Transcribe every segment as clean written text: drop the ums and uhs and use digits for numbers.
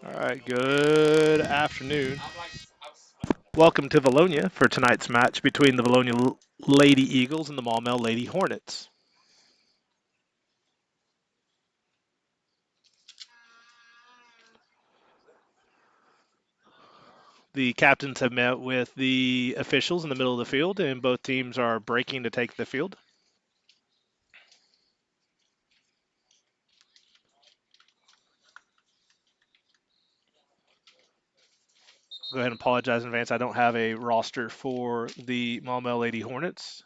All right, good afternoon. Welcome to Vilonia for tonight's match between the Vilonia Lady Eagles and the Maumelle Lady Hornets. The captains have met with the officials in the middle of the field, and both teams are breaking to take the field. Go ahead and apologize in advance. I don't have a roster for the Maumelle Lady Hornets,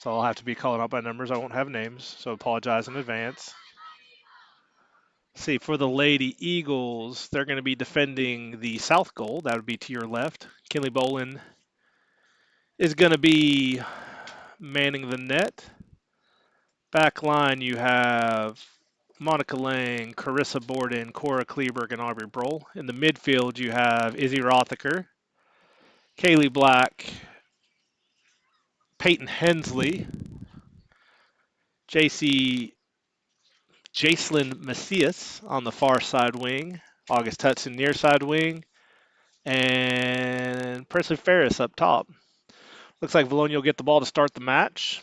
so I'll have to be calling out by numbers. I won't have names, so apologize in advance. See, for the Lady Eagles, they're going to be defending the south goal. That would be to your left. Kinley Bolin is going to be manning the net. Back line, you have Monica Lang, Carissa Borden, Cora Kleberg, and Aubrey Broll. In the midfield, you have Izzy Rothaker, Kaylee Black, Peyton Hensley, JC Jacelyn Macias on the far side wing, August Hudson near side wing, and Presley Ferris up top. Looks like Vilonia will get the ball to start the match.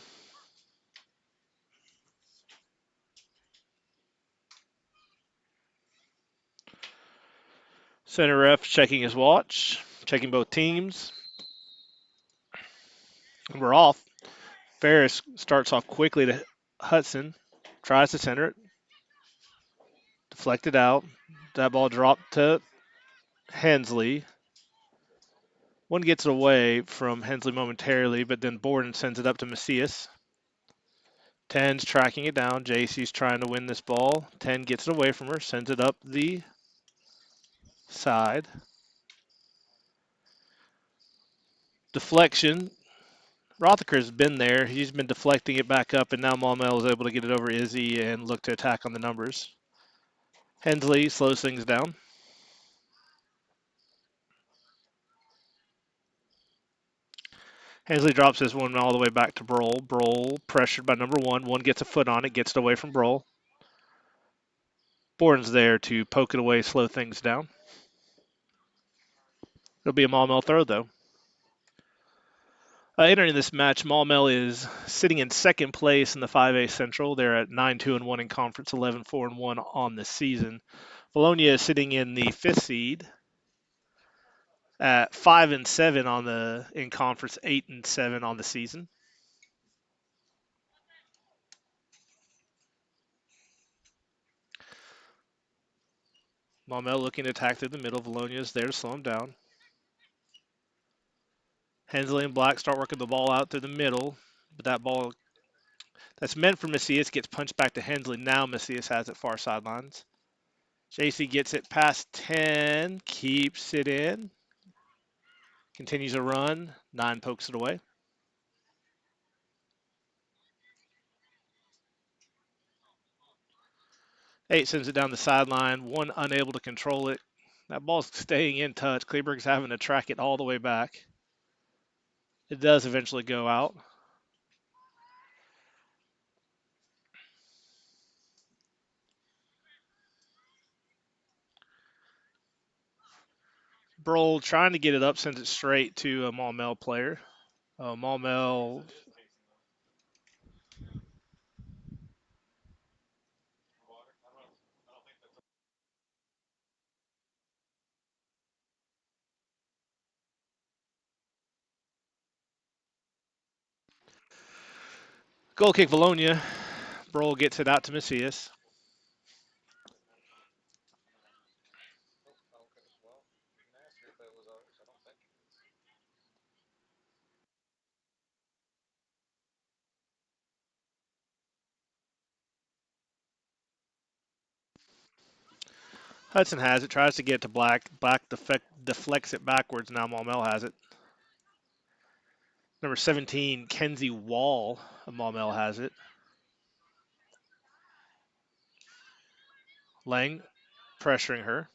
Center ref checking his watch, checking both teams. And we're off. Ferris starts off quickly to Hudson, tries to center it, deflected out. That ball dropped to Hensley. One gets it away from Hensley momentarily, but then Borden sends it up to Macias. 10's tracking it down. JC's trying to win this ball. 10 gets it away from her, sends it up the side. Deflection. Rothaker's been there. He's been deflecting it back up, and now Maumelle is able to get it over Izzy and look to attack on the numbers. Hensley slows things down. Hensley drops this one all the way back to Broll. Broll pressured by number one. One gets a foot on it, gets it away from Broll. Borden's there to poke it away, slow things down. It'll be a Maumelle throw, though. Entering this match, Maumelle is sitting in second place in the 5A Central. They're at 9-2-1 in conference, 11-4-1 on the season. Vilonia is sitting in the fifth seed at 5-7 on the in conference, 8-7 on the season. Maumelle looking to attack through the middle. Vilonia is there to slow him down. Hensley and Black start working the ball out through the middle, but that ball that's meant for Macias gets punched back to Hensley. Now Macias has it far sidelines. JC gets it past 10, keeps it in, continues a run. 9 pokes it away. 8 sends it down the sideline. 1 unable to control it. That ball's staying in touch. Kleberg's having to track it all the way back. It does eventually go out. Broll trying to get it up, sends it straight to a Maumelle player. Maumelle goal kick Vilonia. Broll gets it out to Macias. Hudson has it, tries to get it to Black. Black deflects it backwards. Now Maumelle has it. Number 17, Kenzie Wall of Maumelle has it. Lang pressuring her.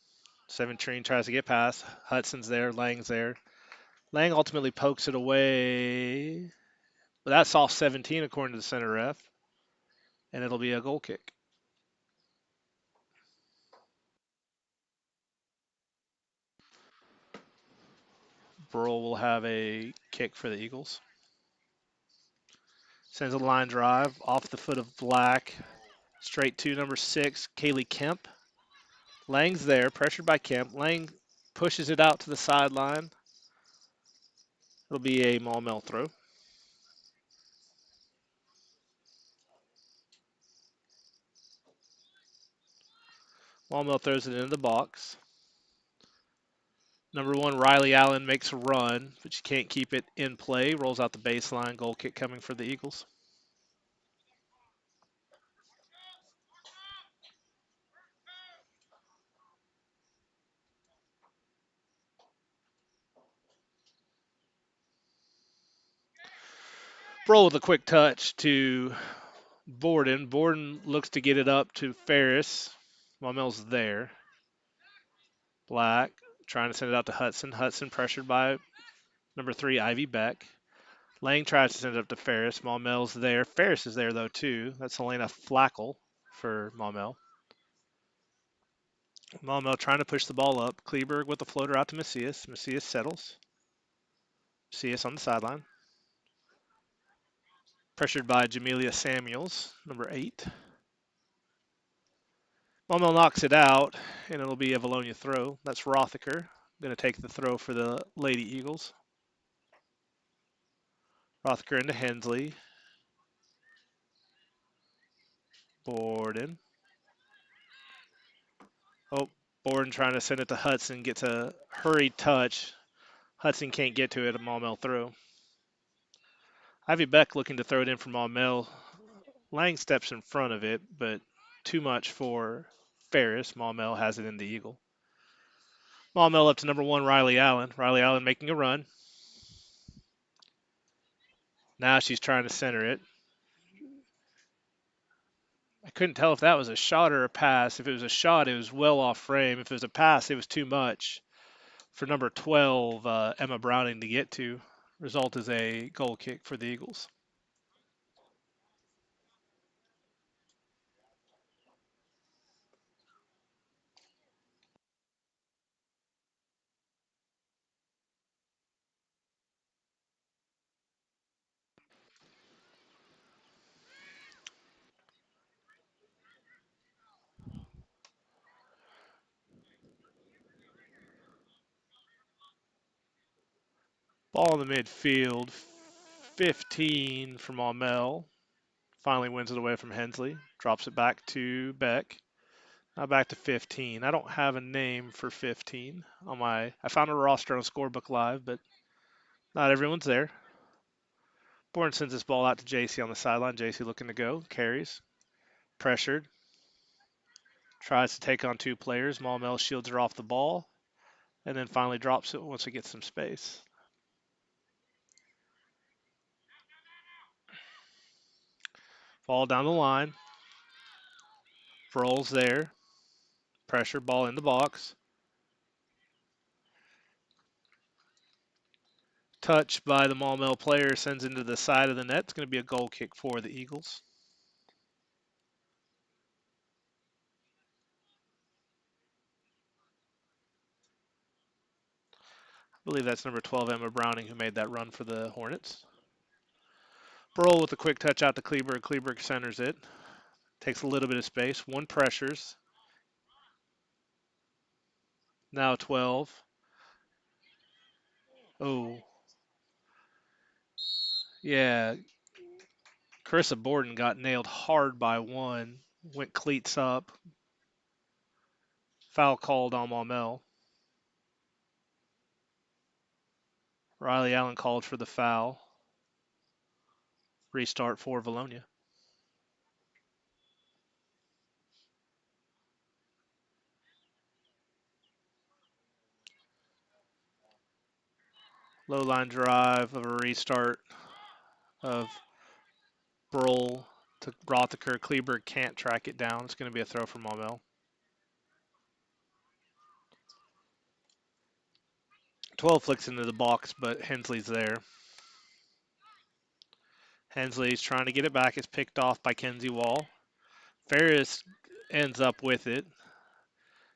17 tries to get past. Hudson's there. Lang's there. Lang ultimately pokes it away. But that's off 17 according to the center ref. And it'll be a goal kick. Burrell will have a kick for the Eagles. Sends a line drive off the foot of Black. Straight to number 6, Kaylee Kemp. Lang's there, pressured by Kemp. Lang pushes it out to the sideline. It'll be a Maumelle throw. Maumelle throws it into the box. Number 1, Riley Allen makes a run, but she can't keep it in play. Rolls out the baseline. Goal kick coming for the Eagles. Burrell with a quick touch to Borden. Borden looks to get it up to Ferris. Maumelle's there. Black trying to send it out to Hudson. Hudson pressured by number 3, Ivy Beck. Lang tries to send it up to Ferris. Maumelle's there. Ferris is there, though, too. That's Helena Flackel for Maumelle. Maumelle trying to push the ball up. Kleberg with the floater out to Macias. Macias settles. Macias on the sideline. Pressured by Jamelia Samuels, number 8. Maumelle knocks it out, and it'll be a Vilonia throw. That's Rothaker. Going to take the throw for the Lady Eagles. Rothaker into Hensley. Borden. Oh, Borden trying to send it to Hudson. Gets a hurried touch. Hudson can't get to it. A Maumelle throw. Ivy Beck looking to throw it in for Maumelle. Lang steps in front of it, but too much for Ferris. Maumelle has it in the Eagle. Maumelle up to number 1, Riley Allen. Riley Allen making a run. Now she's trying to center it. I couldn't tell if that was a shot or a pass. If it was a shot, it was well off frame. If it was a pass, it was too much for number 12, Emma Browning, to get to. Result is a goal kick for the Eagles. Ball in the midfield. 15 from Maumelle. Finally wins it away from Hensley. Drops it back to Beck. Now back to 15. I don't have a name for 15 on my. I found a roster on Scorebook Live, but not everyone's there. Bourne sends this ball out to JC on the sideline. JC looking to go. Carries. Pressured. Tries to take on 2 players. Maumelle shields her off the ball. And then finally drops it once it gets some space. Ball down the line. Rolls there. Pressure. Ball in the box. Touch by the Maumelle player. Sends into the side of the net. It's going to be a goal kick for the Eagles. I believe that's number 12, Emma Browning, who made that run for the Hornets. Burrell with a quick touch out to Kleberg. Kleberg centers it. Takes a little bit of space. 1 pressures. Now 12. Oh. Yeah. Carissa Borden got nailed hard by 1. Went cleats up. Foul called on Maumelle. Riley Allen called for the foul. Restart for Vilonia. Low line drive of a restart of Burrell to Rothaker. Kleberg can't track it down. It's going to be a throw from Maumelle. 12 flicks into the box, but Hensley's there. Hensley's trying to get it back. It's picked off by Kenzie Wall. Ferris ends up with it.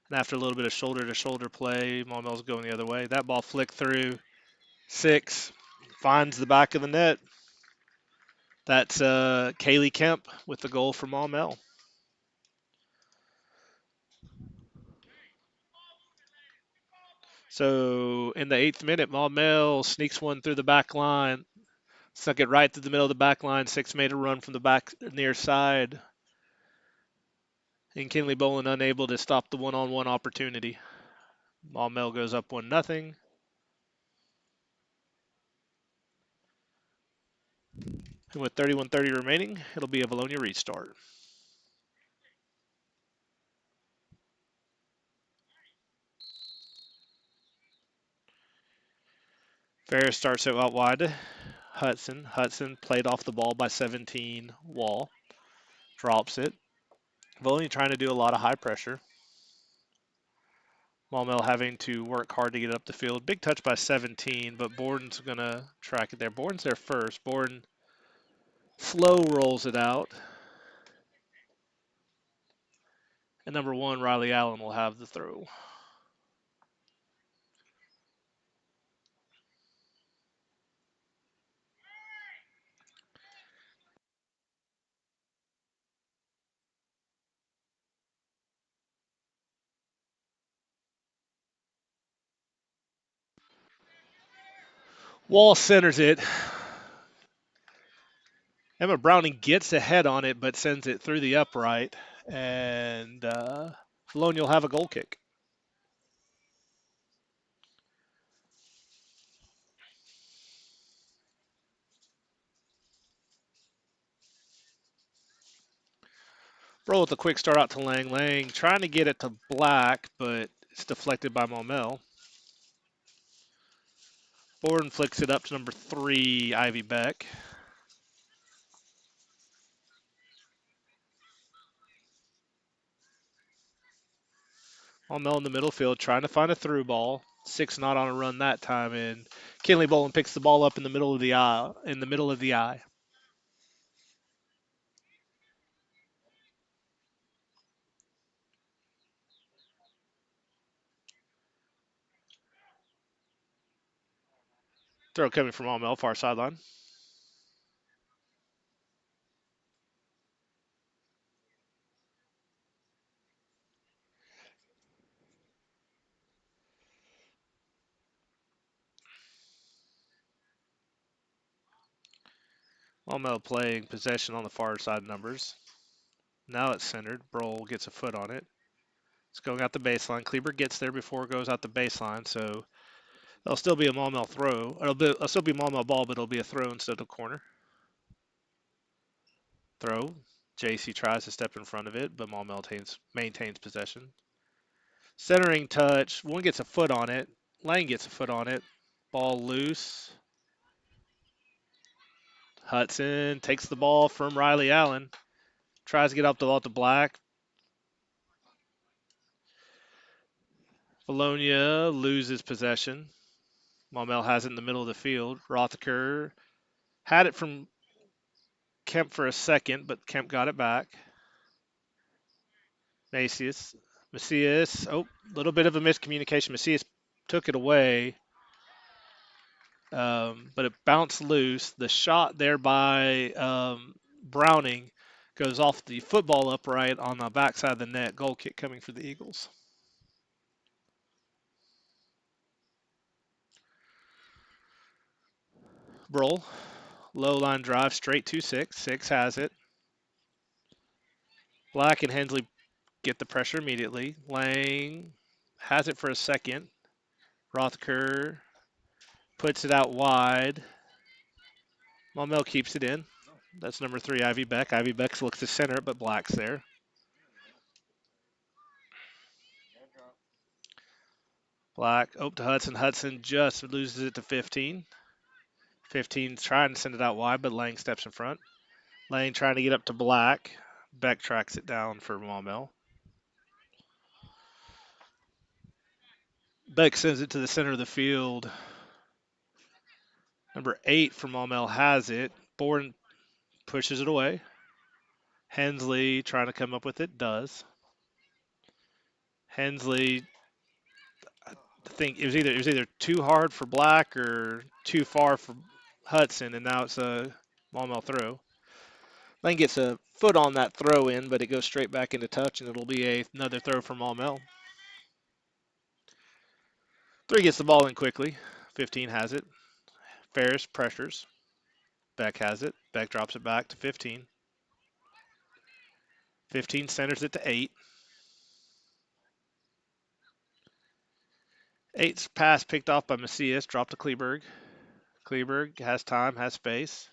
And after a little bit of shoulder-to-shoulder play, Maumelle's going the other way. That ball flicked through 6 finds the back of the net. That's Kaylee Kemp with the goal for Maumelle. So in the 8th minute, Maumelle sneaks one through the back line, snuck it right through the middle of the back line. 6 made a run from the back near side, and Kinley Bolin unable to stop the one-on-one opportunity. Maumelle goes up 1-0. And with 31:30 remaining, it'll be a Vilonia restart. Ferris starts it out wide. Hudson played off the ball by 17. Wall drops it. Vilonia trying to do a lot of high pressure. Maumelle having to work hard to get up the field. Big touch by 17, but Borden's going to track it there. Borden's there first. Borden slow rolls it out. And number 1, Riley Allen, will have the throw. Wall centers it. Emma Browning gets ahead on it, but sends it through the upright. And Vilonia will have a goal kick. Roll with a quick start out to Lang. Lang trying to get it to Black, but it's deflected by Maumelle. Borden flicks it up to number 3, Ivy Beck. Maumelle in the middle field trying to find a through ball. 6 not on a run that time, and Kinley Bolin picks the ball up in the middle of the eye. Throw coming from Maumelle, far sideline. Maumelle playing possession on the far side numbers. Now it's centered. Broll gets a foot on it. It's going out the baseline. Kleber gets there before it goes out the baseline, so it'll still be a Maumelle throw. It'll still be a Maumelle ball, but it'll be a throw instead of a corner. Throw. JC tries to step in front of it, but Maumelle maintains possession. Centering touch. One gets a foot on it. Lang gets a foot on it. Ball loose. Hudson takes the ball from Riley Allen. Tries to get up the ball to Black. Vilonia loses possession. Maumelle has it in the middle of the field. Rothaker had it from Kemp for a second, but Kemp got it back. Macias. Oh, a little bit of a miscommunication. Macias took it away, but it bounced loose. The shot there by Browning goes off the football upright on the backside of the net. Goal kick coming for the Eagles. Broll, low line drive straight to 6. 6 has it. Black and Hensley get the pressure immediately. Lang has it for a second. Rothker puts it out wide. Maumelle keeps it in. That's number 3, Ivy Beck. Ivy Beck looks to center, but Black's there. Black, to Hudson. Hudson just loses it to 15. 15's trying to send it out wide, but Lang steps in front. Lang trying to get up to Black. Beck tracks it down for Maumelle. Beck sends it to the center of the field. Number 8 for Maumelle has it. Borden pushes it away. Hensley trying to come up with it, does. Hensley think it was either too hard for Black or too far for Hudson, and now it's a Maumelle throw. Lane gets a foot on that throw in, but it goes straight back into touch, and it'll be another throw for Maumelle. 3 gets the ball in quickly. 15 has it. Ferris pressures. Beck has it. Beck drops it back to 15. 15 centers it to 8. 8's pass picked off by Macias, dropped to Kleberg. Kleberg has time, has space.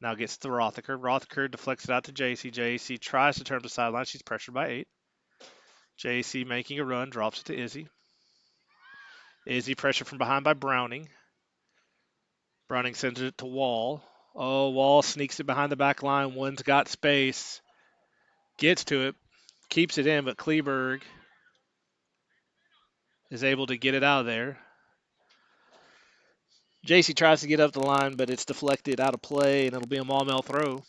Now gets to Rothaker. Rothaker deflects it out to JC. JC tries to turn to the sideline. She's pressured by 8. JC making a run, drops it to Izzy. Izzy pressured from behind by Browning. Browning sends it to Wall. Oh, Wall sneaks it behind the back line. One's got space. Gets to it. Keeps it in, but Kleberg is able to get it out of there. JC tries to get up the line, but it's deflected out of play, and it'll be a Maumelle throw.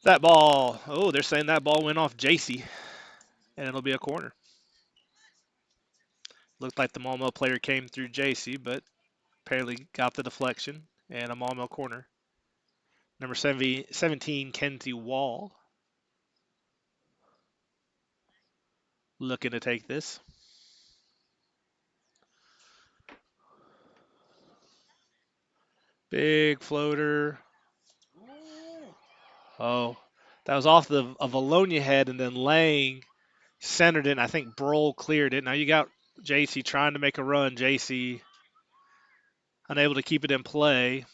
That ball, they're saying that ball went off JC, and it'll be a corner. Looked like the Maumelle player came through JC, but apparently got the deflection, and a Maumelle corner. Number 17, Kenzie Wall, looking to take this. Big floater. Oh, that was off a Vilonia head, and then Lang centered it, and I think Broll cleared it. Now you got JC trying to make a run. JC unable to keep it in play,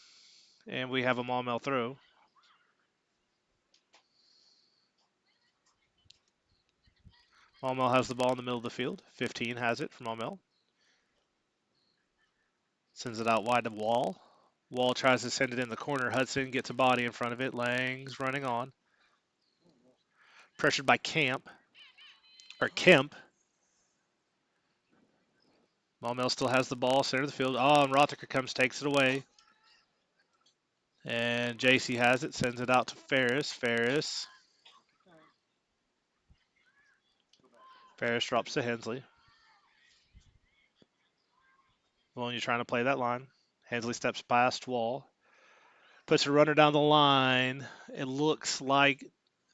and we have a Maumelle throw. Maumelle has the ball in the middle of the field. 15 has it from Maumelle. Sends it out wide to Wall. Wall tries to send it in the corner. Hudson gets a body in front of it. Lang's running on. Pressured by Kemp. Maumelle still has the ball, center of the field. Oh, and Rothaker comes, takes it away. And JC has it, sends it out to Ferris. Ferris drops to Hensley. Vilonia trying to play that line. Hensley steps past Wall. Puts a runner down the line. It looks like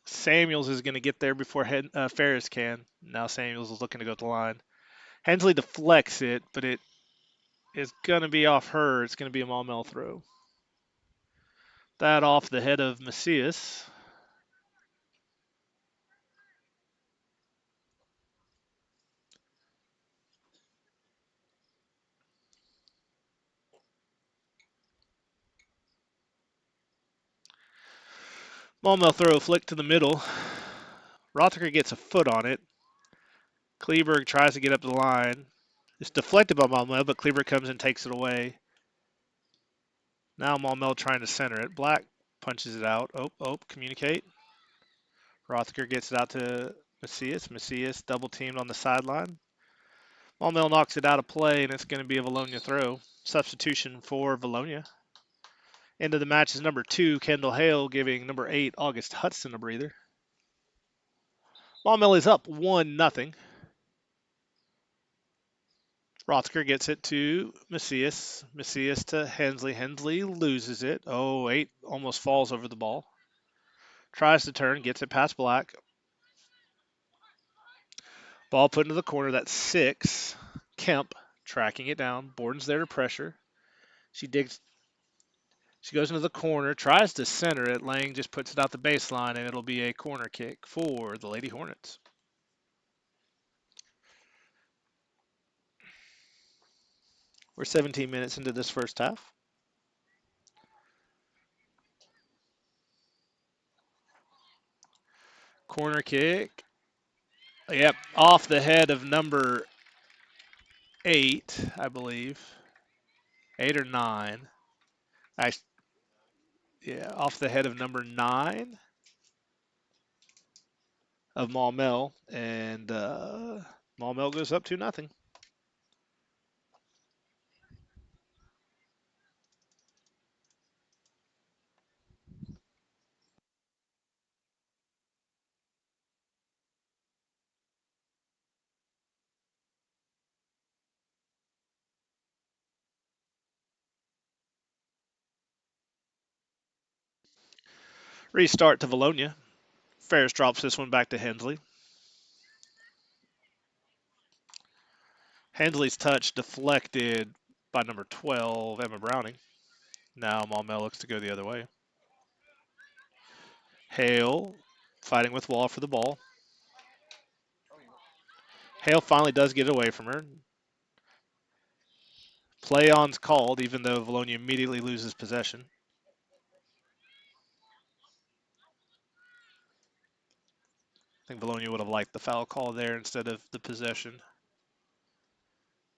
Samuels is going to get there before Ferris can. Now Samuels is looking to go to the line. Hensley deflects it, but it is going to be off her. It's going to be a Maumelle throw. That off the head of Macias. Maumelle throw, flick to the middle. Rothaker gets a foot on it. Kleberg tries to get up the line. It's deflected by Maumelle, but Kleberg comes and takes it away. Now Maumelle trying to center it. Black punches it out. Communicate. Rothaker gets it out to Macias. Macias double teamed on the sideline. Maumelle knocks it out of play, and it's going to be a Vilonia throw. Substitution for Vilonia. End of the match is number 2, Kendall Hale, giving number 8, August Hudson, a breather. Maumelle is up 1-0. Rothaker gets it to Macias. Macias to Hensley. Hensley loses it. 8 almost falls over the ball. Tries to turn, gets it past Black. Ball put into the corner. That's 6. Kemp tracking it down. Borden's there to pressure. She digs. She goes into the corner, tries to center it. Lang just puts it out the baseline, and it'll be a corner kick for the Lady Hornets. We're 17 minutes into this first half. Corner kick. Yep, off the head of number 8, I believe. 8 or 9. Off the head of number 9 of Maumelle, and Maumelle goes up 2-0. Restart to Vilonia. Ferris drops this one back to Hensley. Hensley's touch deflected by number 12, Emma Browning. Now Maumelle looks to go the other way. Hale fighting with Wall for the ball. Hale finally does get it away from her. Play on's called, even though Vilonia immediately loses possession. I think Vilonia would have liked the foul call there instead of the possession.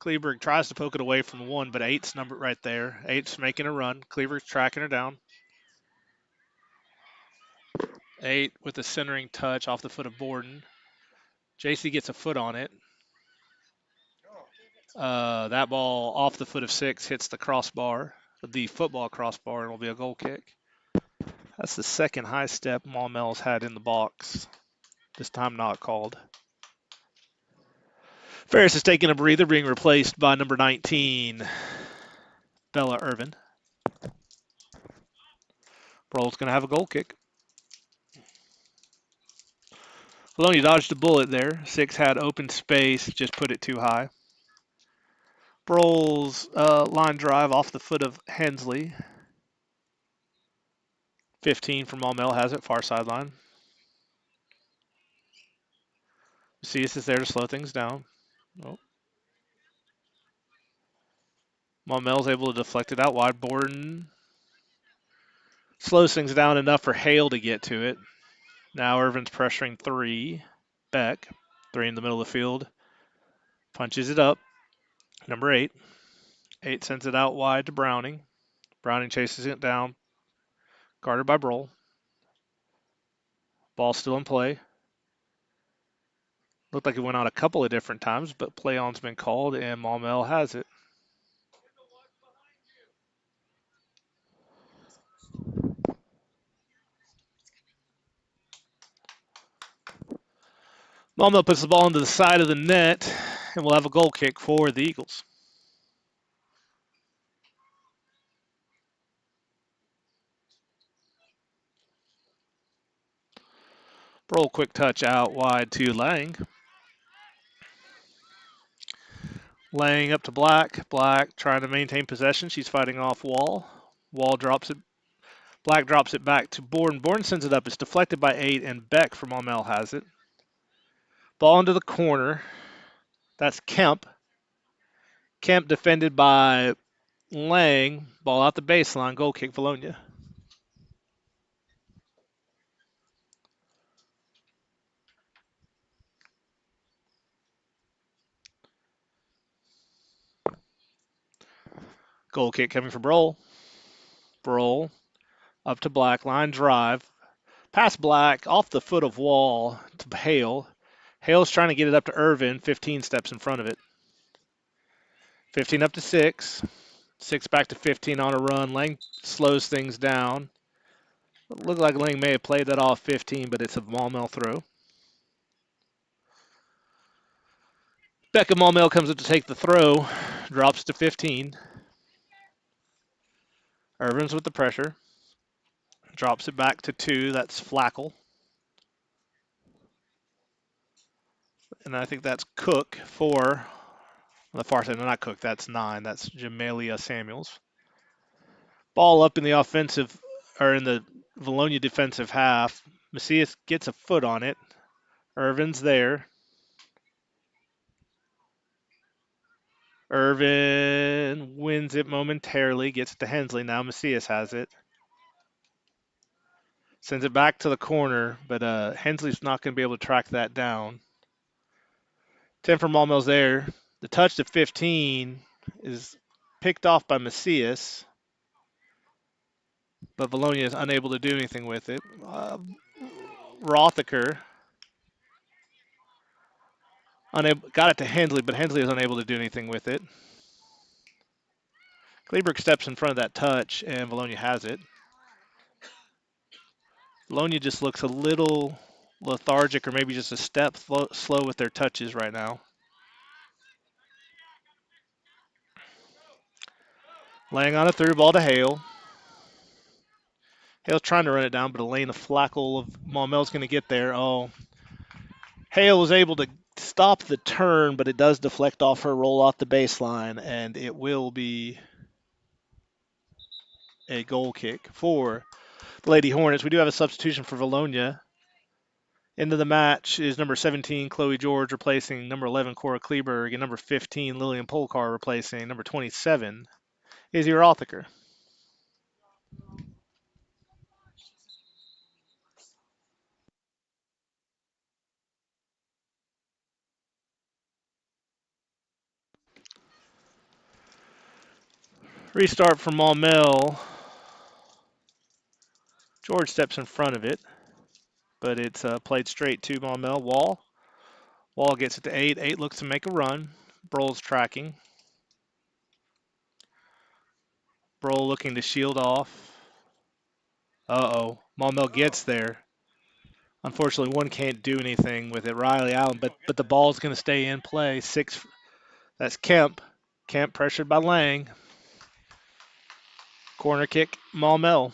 Kleberg tries to poke it away from one, but eight's numbered right there. Eight's making a run. Kleberg's tracking her down. Eight with a centering touch off the foot of Borden. JC gets a foot on it. That ball off the foot of six hits the crossbar, the football crossbar, and will be a goal kick. That's the second high step Maumelle's had in the box. This time not called. Ferris is taking a breather, being replaced by number 19, Bella Irvin. Broll's going to have a goal kick. Vilonia dodged a bullet there. Six had open space, just put it too high. Broll's line drive off the foot of Hensley. 15 from Maumelle has it, far sideline. Macias is there to slow things down. Oh. Maumelle's able to deflect it out wide. Borden slows things down enough for Hale to get to it. Now Irvin's pressuring three. Beck, three in the middle of the field. Punches it up. Number 8. 8 sends it out wide to Browning. Browning chases it down. Guarded by Broll. Ball still in play. Looked like it went on a couple of different times, but play on's been called and Maumelle has it. Maumelle puts the ball into the side of the net and we'll have a goal kick for the Eagles. Broll quick touch out wide to Lang. Lang up to Black. Black trying to maintain possession. She's fighting off Wall. Wall drops it. Black drops it back to Borden. Borden sends it up. It's deflected by 8, and Beck from Maumelle has it. Ball into the corner. That's Kemp. Kemp defended by Lang. Ball out the baseline. Goal kick Vilonia. Goal kick coming from Broll. Broll up to Black. Line drive. Past Black. Off the foot of Wall to Hale. Hale's trying to get it up to Irvin. 15 steps in front of it. 15 up to 6. 6 back to 15 on a run. Lang slows things down. It looked like Lang may have played that off 15, but it's a Maumelle throw. Becca Maumelle comes up to take the throw. Drops to 15. Irvin's with the pressure. Drops it back to 2. That's Flackle. And I think that's Cook for the far side. No, not Cook. That's 9. That's Jamelia Samuels. Ball up in the offensive, or in the Vilonia defensive half. Macias gets a foot on it. Irvin's there. Irvin wins it momentarily. Gets it to Hensley. Now Macias has it. Sends it back to the corner, but Hensley's not going to be able to track that down. 10 for Maumelle's there. The touch to 15 is picked off by Macias, but Vilonia is unable to do anything with it. Rothaker got it to Hensley, but Hensley is unable to do anything with it. Kleberg steps in front of that touch, and Vilonia has it. Vilonia just looks a little lethargic, or maybe just a step slow with their touches right now. Laying on a through ball to Hale. Hale's trying to run it down, but Elaine, the flackle of Maumelle's going to get there. Oh, Hale was able to stop the turn, but it does deflect off her roll off the baseline, and it will be a goal kick for the Lady Hornets. We do have a substitution for Vilonia. Into the match is number 17, Chloe George, replacing number 11, Cora Kleberg, and number 15, Lillian Polkar, replacing number 27, Izzy Rothaker. Restart for Maumelle. George steps in front of it, but it's played straight to Maumelle. Wall. Wall gets it to 8. 8 looks to make a run. Broll's tracking. Broll looking to shield off. Uh-oh. Maumelle gets there. Unfortunately, one can't do anything with it. Riley Allen, but the ball's going to stay in play. 6. That's Kemp. Kemp pressured by Lang. Corner kick, Maumelle.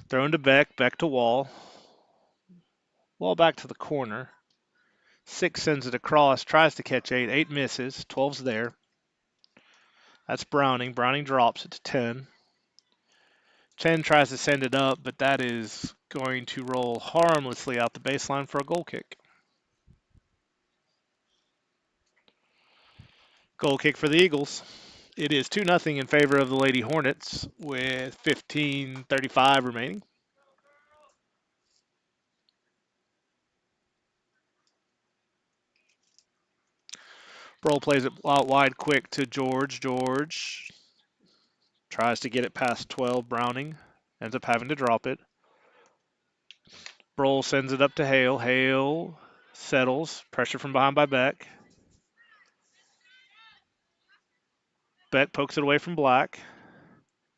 Thrown to Beck. Beck to Wall. Wall back to the corner. 6 sends it across. Tries to catch 8. 8 misses. 12's there. That's Browning. Browning drops it to 10. 10 tries to send it up, but that is going to roll harmlessly out the baseline for a goal kick. Goal kick for the Eagles. It is 2-0 in favor of the Lady Hornets with 15:35 remaining. Broll plays it out wide quick to George. George tries to get it past 12. Browning ends up having to drop it. Broll sends it up to Hale. Hale settles. Pressure from behind by Beck. Beck pokes it away from Black.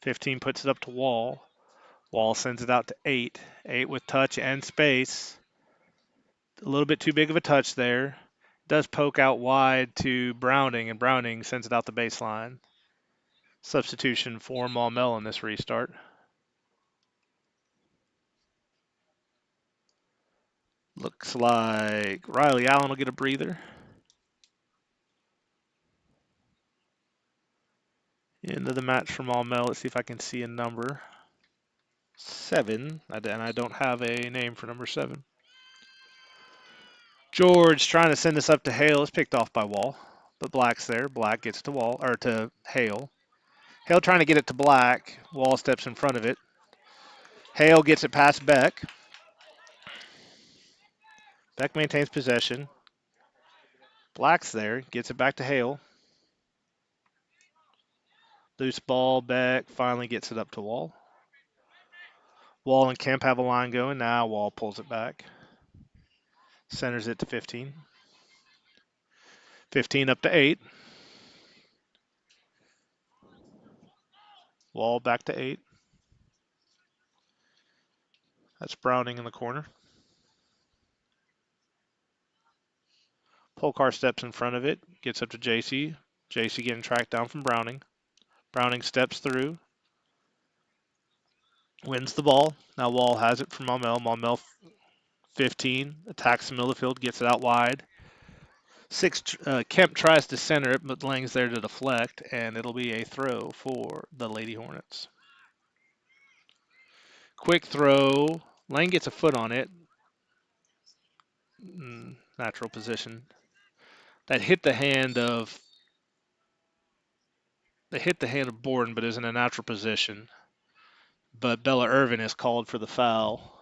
15 puts it up to Wall. Wall sends it out to 8. 8 with touch and space. A little bit too big of a touch there. Does poke out wide to Browning, and Browning sends it out the baseline. Substitution for Maumelle in this restart. Looks like Riley Allen will get a breather. Into the match for Maumelle. Let's see if I can see a number. 7, and I don't have a name for number 7. George trying to send this up to Hale. It's picked off by Wall, but Black's there. Black gets to Wall, or to Hale. Hale trying to get it to Black. Wall steps in front of it. Hale gets it past Beck. Beck maintains possession. Black's there. Gets it back to Hale. Loose ball. Beck finally gets it up to Wall. Wall and Kemp have a line going. Now Wall pulls it back. Centers it to 15. 15 up to 8. Wall back to 8. That's Browning in the corner. Polkar steps in front of it. Gets up to JC. JC getting tracked down from Browning. Browning steps through. Wins the ball. Now Wall has it from Maumelle. Maumelle 15. Attacks the middle of the field. Gets it out wide. 6. Kemp tries to center it, but Lang's there to deflect, and it'll be a throw for the Lady Hornets. Quick throw. Lang gets a foot on it. Natural position. That hit the hand of Borden, but is in a natural position. But Bella Irvin is called for the foul.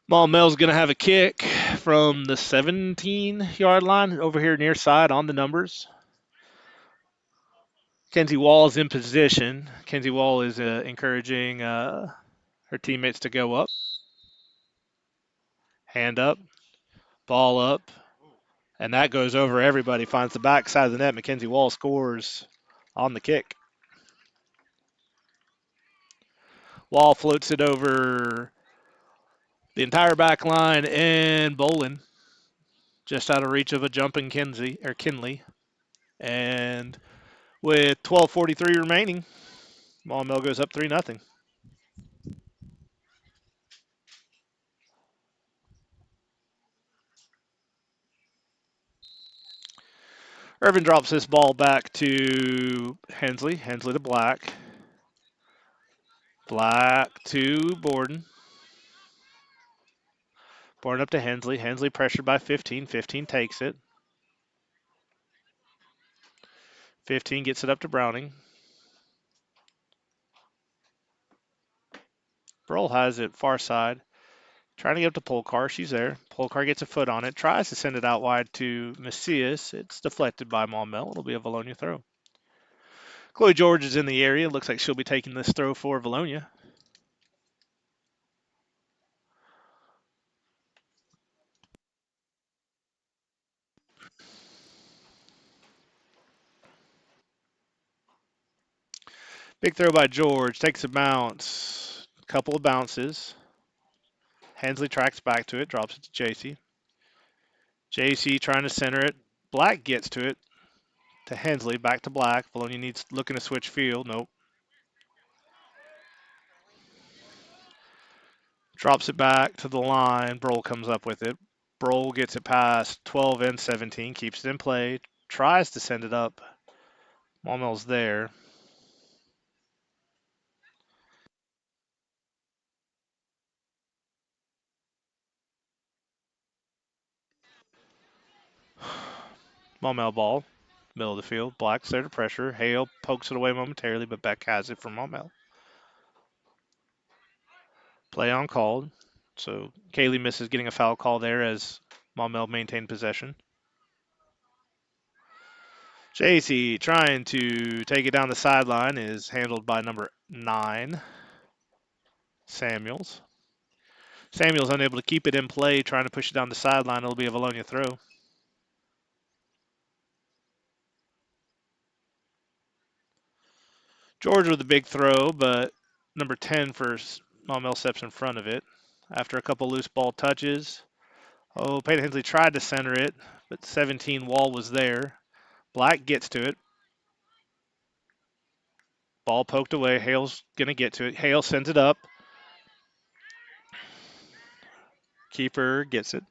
Maumelle's going to have a kick from the 17-yard line over here near side on the numbers. Kenzie Wall is in position. Kenzie Wall is encouraging her teammates to go up. Hand up, ball up, and that goes over everybody. Finds the backside of the net. Mackenzie Wall scores on the kick. Wall floats it over The entire back line and Bolin just out of reach of a jumping Kinley. And with 12:43 remaining, Maumelle goes up 3-0. Irvin drops this ball back to Hensley. Hensley to Black. Black to Borden. Borden up to Hensley. Hensley pressured by 15. 15 takes it. 15 gets it up to Browning. Burl has it far side. Trying to get up to Polkar. She's there. Polkar gets a foot on it. Tries to send it out wide to Macias. It's deflected by Maumelle. It'll be a Vilonia throw. Chloe George is in the area. Looks like she'll be taking this throw for Vilonia. Big throw by George. Takes a bounce. Couple of bounces. Hensley tracks back to it. Drops it to JC. JC trying to center it. Black gets to it. To Hensley. Back to Black. Vilonia needs looking to switch field. Nope. Drops it back to the line. Broll comes up with it. Broll gets it past 12 and 17. Keeps it in play. Tries to send it up. Maumelle's there. Maumelle ball. Middle of the field. Black's there to pressure. Hale pokes it away momentarily, but Beck has it for Maumelle. Play on called. So Kaylee misses getting a foul call there as Maumelle maintained possession. JC trying to take it down the sideline is handled by number 9, Samuels. Samuels unable to keep it in play, trying to push it down the sideline. It'll be a Vilonia throw. George with a big throw, but number 10 for Maumelle steps in front of it. After a couple loose ball touches. Oh, Peyton Hensley tried to center it, but 17 Wall was there. Black gets to it. Ball poked away. Hale's going to get to it. Hale sends it up. Keeper gets it.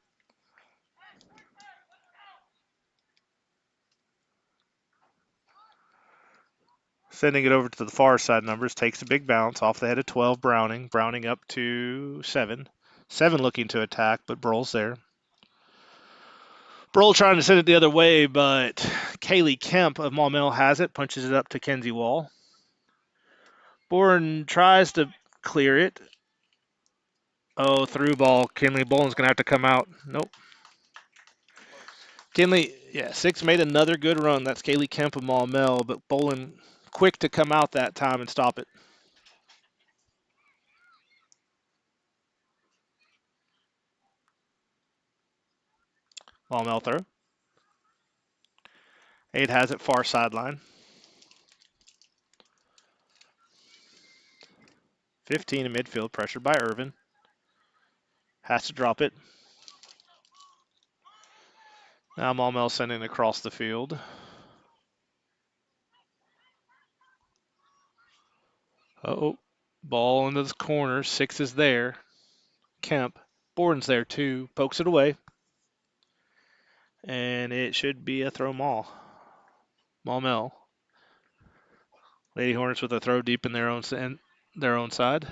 Sending it over to the far side numbers. Takes a big bounce off the head of 12, Browning. Browning up to 7. 7 looking to attack, but Broll's there. Broll trying to send it the other way, but Kaylee Kemp of Maumelle has it. Punches it up to Kenzie Wall. Borden tries to clear it. Oh, through ball. Kinley Bolin's going to have to come out. Nope. Kinley, 6 made another good run. That's Kaylee Kemp of Maumelle, but Bolin quick to come out that time and stop it. Maumelle throw. 8 has it far sideline. 15 in midfield, pressured by Irvin. Has to drop it. Now Maumelle sending it across the field. Uh-oh. Ball into the corner. 6 is there. Kemp. Borden's there too. Pokes it away. And it should be a throw Maumelle. Lady Hornets with a throw deep in their own side.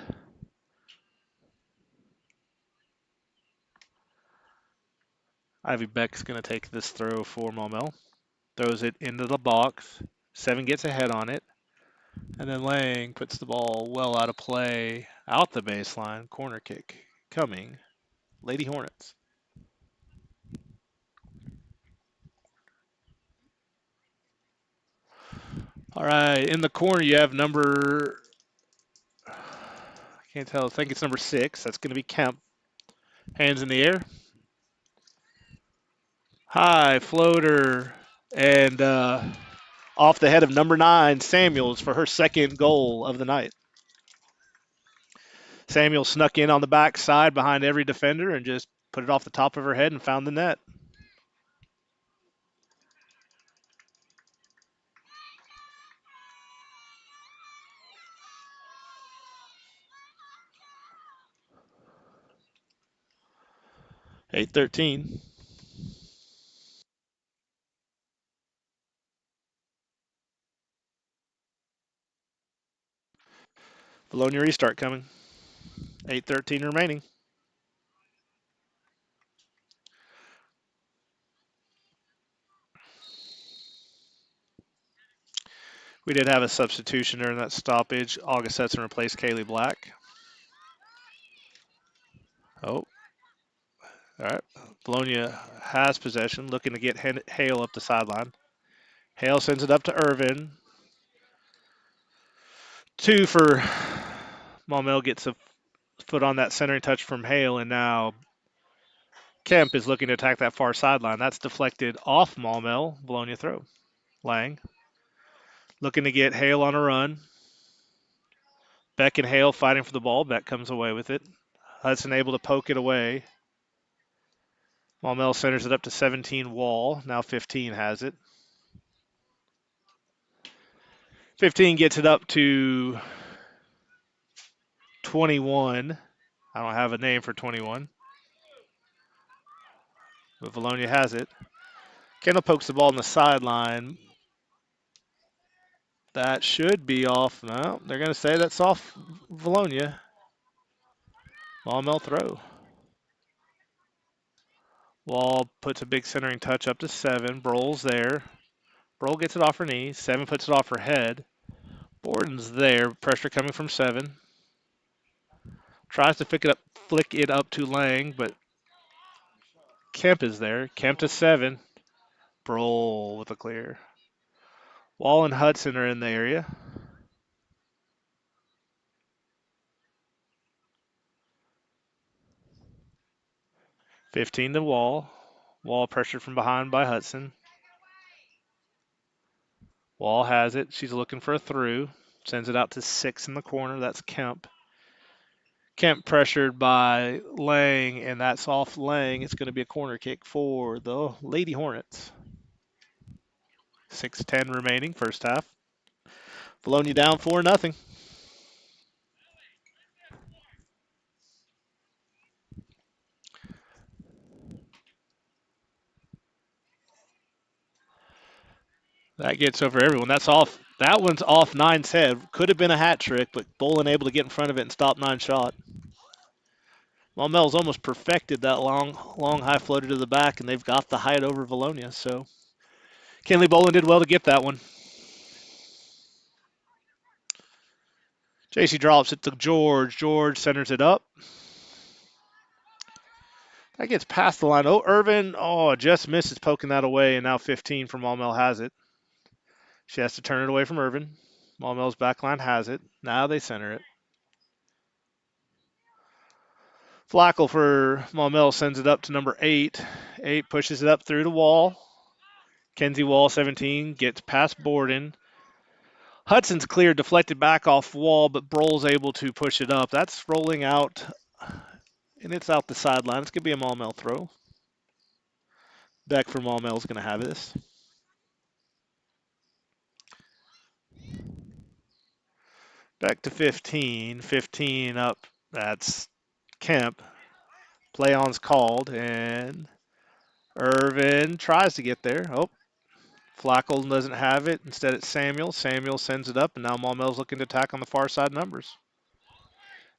Ivy Beck's going to take this throw for Maumelle. Throws it into the box. 7 gets ahead on it. And then Lang puts the ball well out of play. Out the baseline. Corner kick coming. Lady Hornets. All right. In the corner, you have number... I can't tell. I think it's number 6. That's going to be Kemp. Hands in the air. High floater. And off the head of number 9, Samuels, for her second goal of the night. Samuel snuck in on the back side behind every defender and just put it off the top of her head and found the net. Eight 13. Vilonia restart coming. 8:13 remaining. We did have a substitution during that stoppage. August Setson replaced Kaylee Black. Oh, all right. Vilonia has possession, looking to get Hale up the sideline. Hale sends it up to Irvin. Two for Maumelle, gets a foot on that centering touch from Hale, and now Kemp is looking to attack that far sideline. That's deflected off Maumelle. Vilonia throw. Lang looking to get Hale on a run. Beck and Hale fighting for the ball. Beck comes away with it. Hudson able to poke it away. Maumelle centers it up to 17 Wall. Now 15 has it. 15 gets it up to 21. I don't have a name for 21. But Vilonia has it. Kendall pokes the ball on the sideline. That should be off. No, they're going to say that's off Vilonia. Maumelle throw. Wall puts a big centering touch up to 7. Broll's there. Broll gets it off her knee. 7 puts it off her head. Borden's there. Pressure coming from 7. Tries to flick it up to Lang, but Kemp is there. Kemp to 7. Broll with a clear. Wall and Hudson are in the area. $15 to Wall. Wall pressured from behind by Hudson. Wall has it. She's looking for a through. Sends it out to 6 in the corner. That's Kemp. Kemp pressured by Lang, and that's off Lang. It's going to be a corner kick for the Lady Hornets. 6:10 remaining, first half. Vilonia down 4-0. That gets over everyone. That's off. That one's off Nine's head. Could have been a hat trick, but Bolin able to get in front of it and stop Nine's shot. Maumelle's almost perfected that long high floater to the back, and they've got the height over Vilonia. So Kenley Bolin did well to get that one. JC drops it to George. George centers it up. That gets past the line. Oh, Irvin. Oh, just misses poking that away, and now 15 from Maumelle has it. She has to turn it away from Irvin. Maumelle's backline has it. Now they center it. Flackel for Maumelle sends it up to number 8. 8 pushes it up through the Wall. Kenzie Wall, 17, gets past Borden. Hudson's cleared, deflected back off Wall, but Broll's able to push it up. That's rolling out, and it's out the sideline. It's going to be a Maumelle throw. Beck for Maumelle is going to have this. Back to 15. 15 up. That's Kemp. Play on's called, and Irvin tries to get there. Oh, Flackel doesn't have it. Instead, it's Samuel. Samuel sends it up, and now Maumelle's looking to attack on the far side numbers.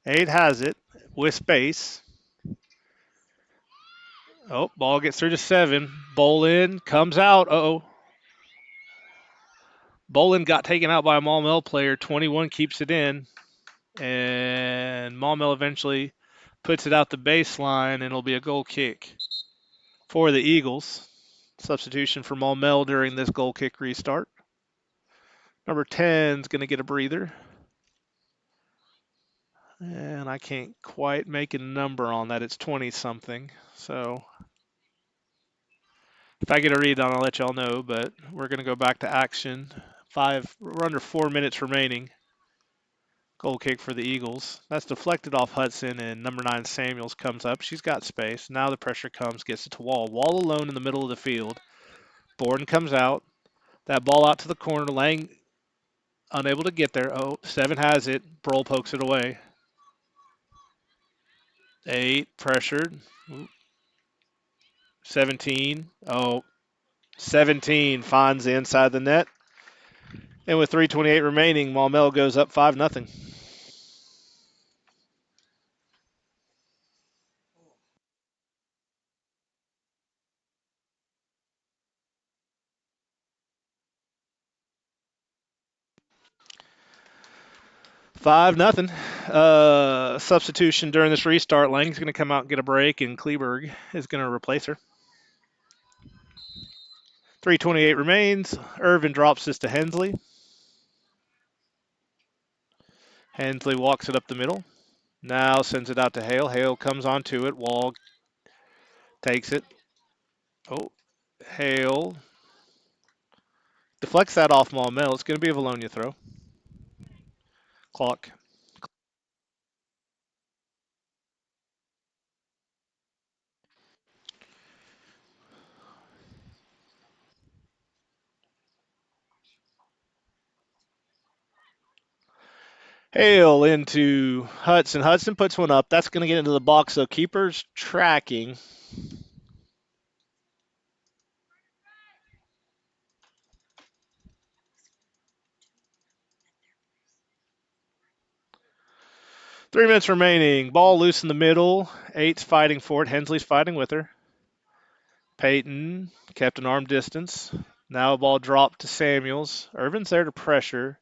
8 has it with space. Oh, ball gets through to 7. Bolin comes out. Uh-oh. Bolin got taken out by a Maumelle player. 21 keeps it in. And Maumelle eventually puts it out the baseline, and it'll be a goal kick for the Eagles. Substitution for Maumelle during this goal kick restart. Number 10 is going to get a breather. And I can't quite make a number on that. It's 20-something. So if I get a read on, I'll let y'all know. But we're going to go back to action. We're under 4 minutes remaining. Goal kick for the Eagles. That's deflected off Hudson, and number 9 Samuels comes up. She's got space. Now the pressure comes, gets it to Wall. Wall alone in the middle of the field. Borden comes out. That ball out to the corner. Lang unable to get there. Oh, 7 has it. Broll pokes it away. 8 pressured. 17. Oh, 17 finds the inside the net. And with 3:28 remaining, Maumelle goes up 5-0. Five nothing. Substitution during this restart. Lang's going to come out and get a break, and Kleberg is going to replace her. 3:28 remains. Irvin drops this to Hensley. Hensley walks it up the middle. Now sends it out to Hale. Hale comes onto it. Wall takes it. Oh, Hale deflects that off Maumelle. It's going to be a Vilonia throw. Clock. Hale into Hudson. Hudson puts one up. That's going to get into the box, so keeper's tracking. Three minutes remaining. Ball loose in the middle. 8's fighting for it. Hensley's fighting with her. Peyton kept an arm distance. Now a ball dropped to Samuels. Irvin's there to pressure.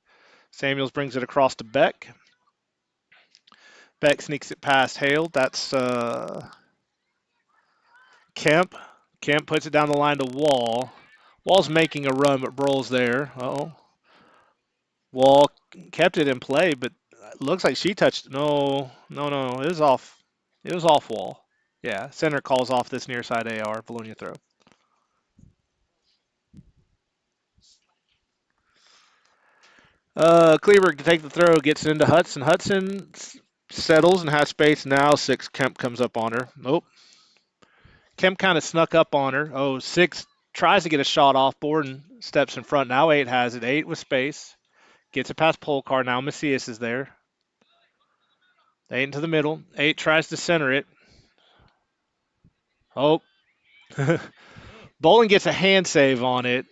Samuels brings it across to Beck. Beck sneaks it past Hale. That's Kemp. Kemp puts it down the line to Wall. Wall's making a run, but Broll's there. Uh-oh. Wall kept it in play, but it looks like she touched. No. It was off. It was off Wall. Yeah, center calls off this near side AR. Vilonia throw. Kleberg to take the throw, gets it into Hudson. Hudson settles and has space now. 6 Kemp comes up on her. Nope. Kemp kind of snuck up on her. Oh, 6 tries to get a shot off. Borden steps in front. Now 8 has it. 8 with space. Gets it past Polcar. Now Macias is there. 8 into the middle. 8 tries to center it. Oh. Bolin gets a hand save on it.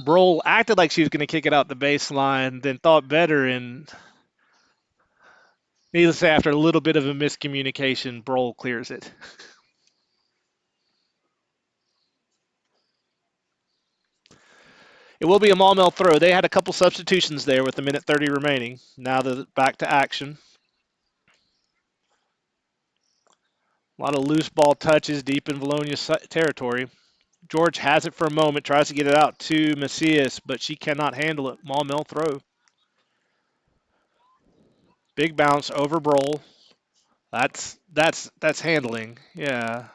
Broll acted like she was going to kick it out the baseline, then thought better, and needless to say, after a little bit of a miscommunication, Broll clears it. It will be a Maumelle throw. They had a couple substitutions there with a minute 30 remaining. Now they're back to action. A lot of loose ball touches deep in Vilonia's territory. George has it for a moment, tries to get it out to Macias, but she cannot handle it. Maumelle throw. Big bounce over Broll. That's handling. Yeah.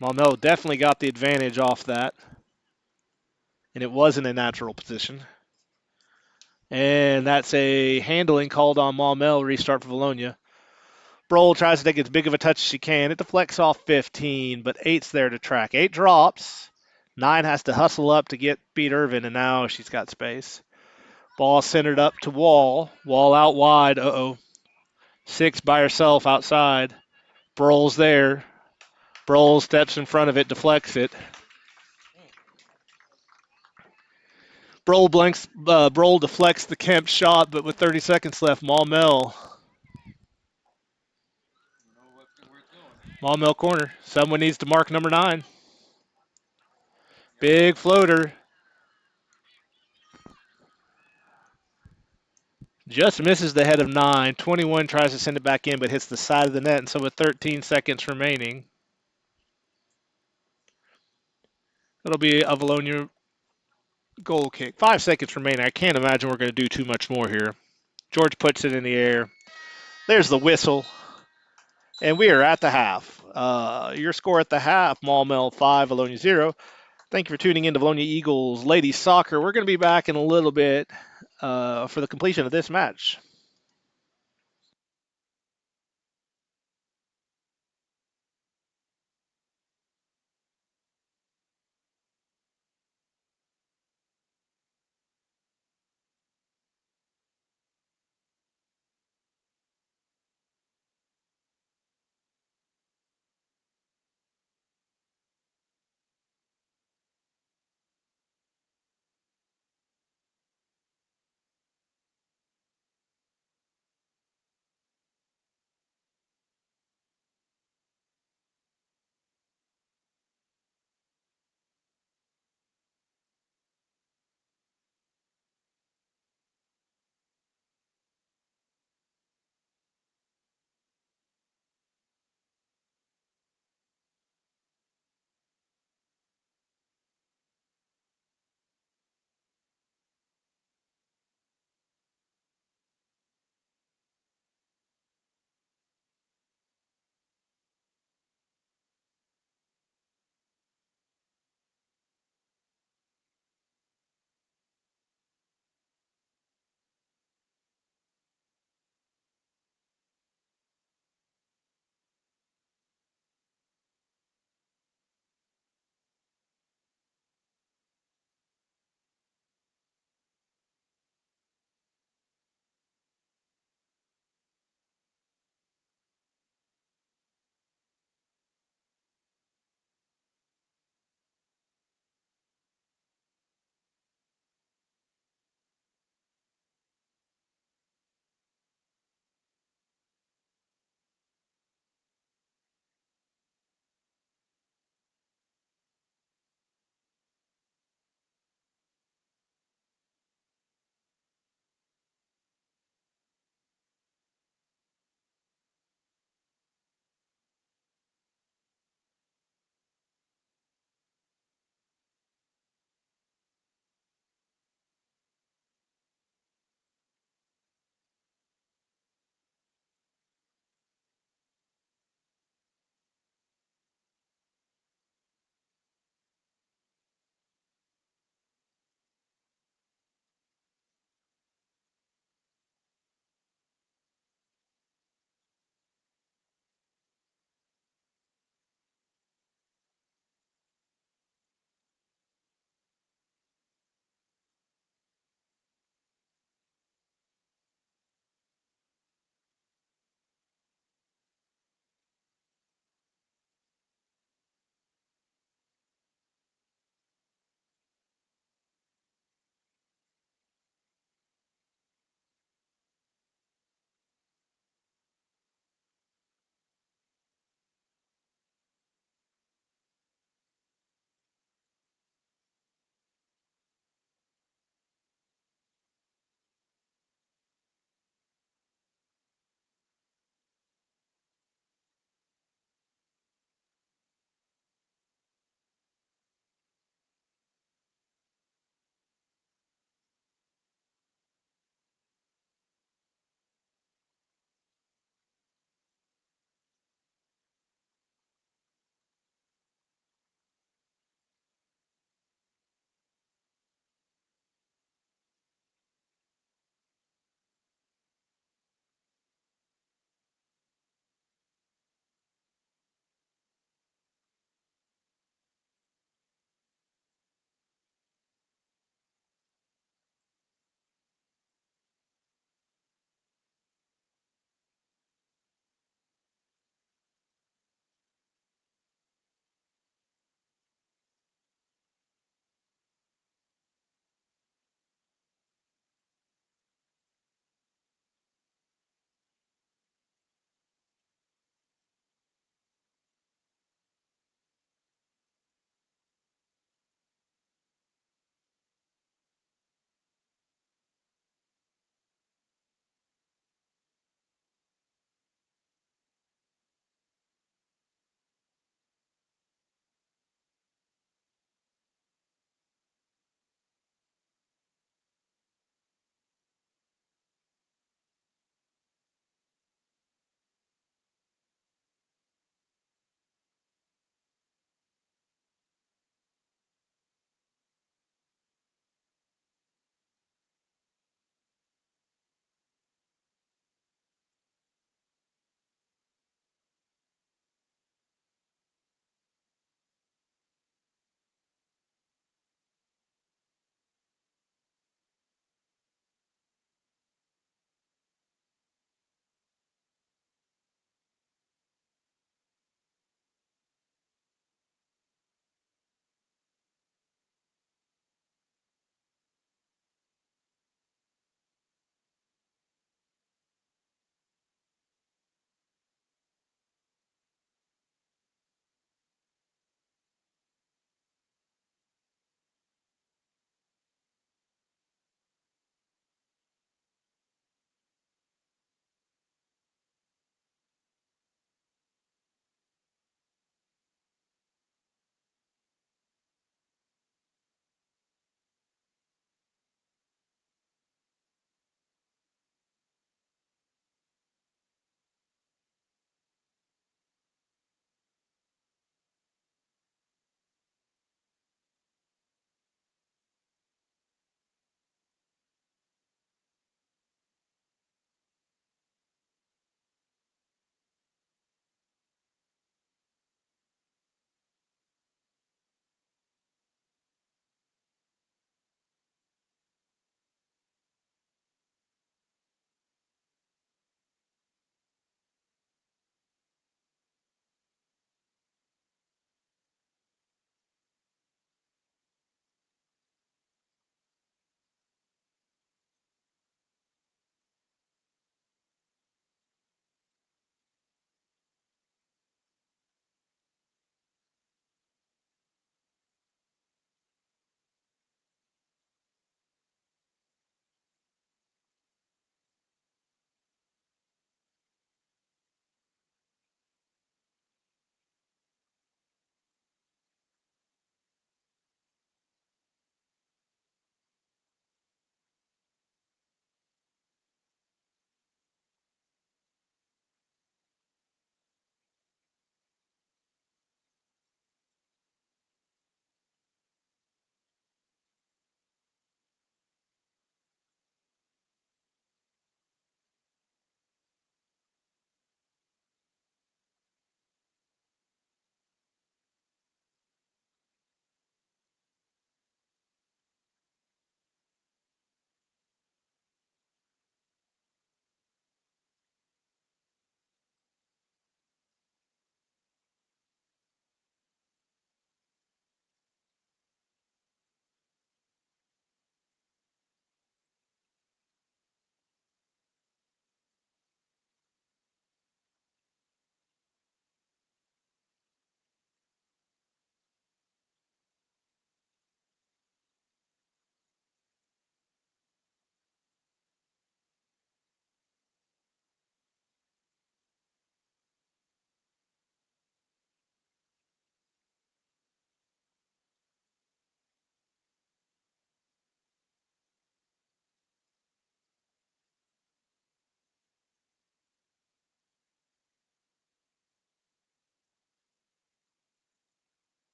Maumelle definitely got the advantage off that. And it wasn't a natural position. And that's a handling called on Maumelle. Restart for Vilonia. Broll tries to take as big of a touch as she can. It deflects off 15, but 8's there to track. 8 drops. 9 has to hustle up to beat Irvin, and now she's got space. Ball centered up to Wall. Wall out wide. Uh-oh. 6 by herself outside. Broll's there. Broll steps in front of it, deflects it. Broll deflects the Kemp shot, but with 30 seconds left, Maumelle corner. Someone needs to mark number 9. Big floater. Just misses the head of 9. 21 tries to send it back in, but hits the side of the net. And so with 13 seconds remaining, it'll be a Vilonia goal kick. 5 seconds remaining. I can't imagine we're going to do too much more here. George puts it in the air. There's the whistle. And we are at the half. Your score at the half, Maumelle 5, Vilonia 0. Thank you for tuning in to Vilonia Eagles Ladies Soccer. We're going to be back in a little bit for the completion of this match.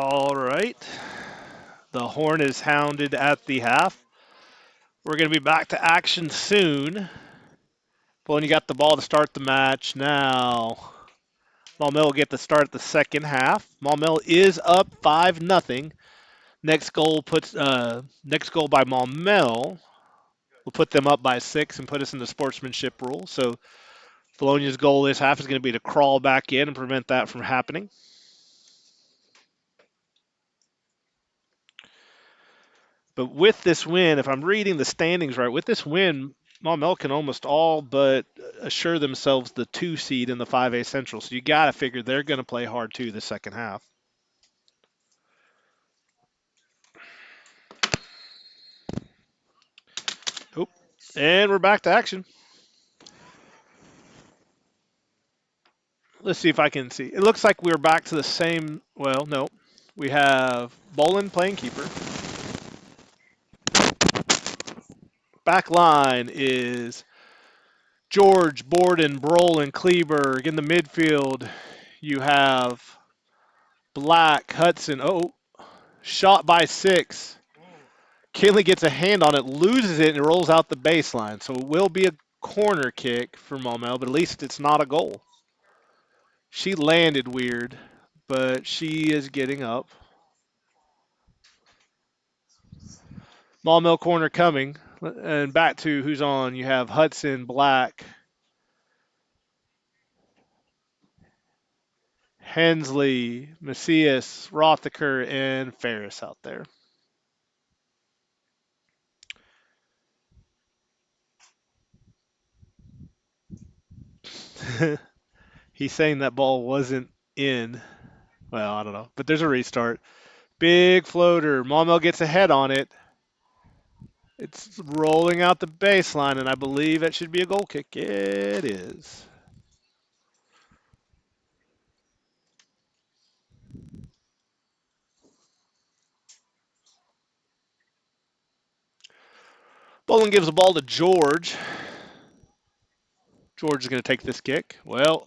All right. The horn is hounded at the half. We're going to be back to action soon. Vilonia got the ball to start the match now. Maumelle will get the start at the second half. Maumelle is up 5-0. Next goal by Maumelle will put them up by 6 and put us in the sportsmanship rule. So Vilonia's goal this half is going to be to crawl back in and prevent that from happening. But with this win, if I'm reading the standings right, with this win, Maumelle can almost all but assure themselves the 2 seed in the 5A Central. So you got to figure they're going to play hard too the second half. Oop. And we're back to action. Let's see if I can see. It looks like we're back to the same. Well, no. We have Bolin playing keeper. Back line is George, Borden, Brolin, Kleberg. In the midfield, you have Black, Hudson. Oh, shot by 6. Kinley gets a hand on it, loses it, and it rolls out the baseline. So it will be a corner kick for Maumelle, but at least it's not a goal. She landed weird, but she is getting up. Maumelle corner coming. And back to who's on. You have Hudson, Black, Hensley, Macias, Rothaker, and Ferris out there. He's saying that ball wasn't in. Well, I don't know. But there's a restart. Big floater. Maumelle gets a head on it. It's rolling out the baseline, and I believe it should be a goal kick. It is. Bolin gives the ball to George. George is going to take this kick. Well,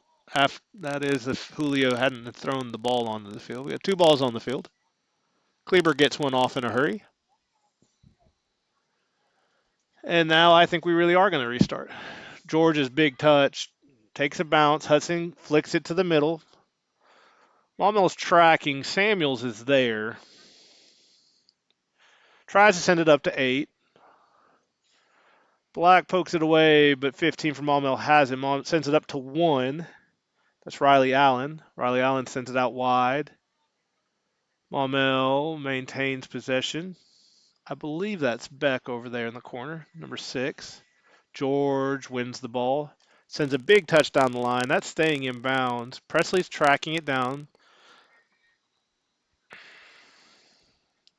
that is if Julio hadn't thrown the ball onto the field. We have 2 balls on the field. Kleber gets one off in a hurry. And now I think we really are going to restart. George's big touch takes a bounce. Hudson flicks it to the middle. Maumelle's tracking. Samuels is there. Tries to send it up to 8. Black pokes it away, but 15 from Maumelle has it. Sends it up to 1. That's Riley Allen. Riley Allen sends it out wide. Maumelle maintains possession. I believe that's Beck over there in the corner, number 6. George wins the ball. Sends a big touch down the line. That's staying in bounds. Presley's tracking it down.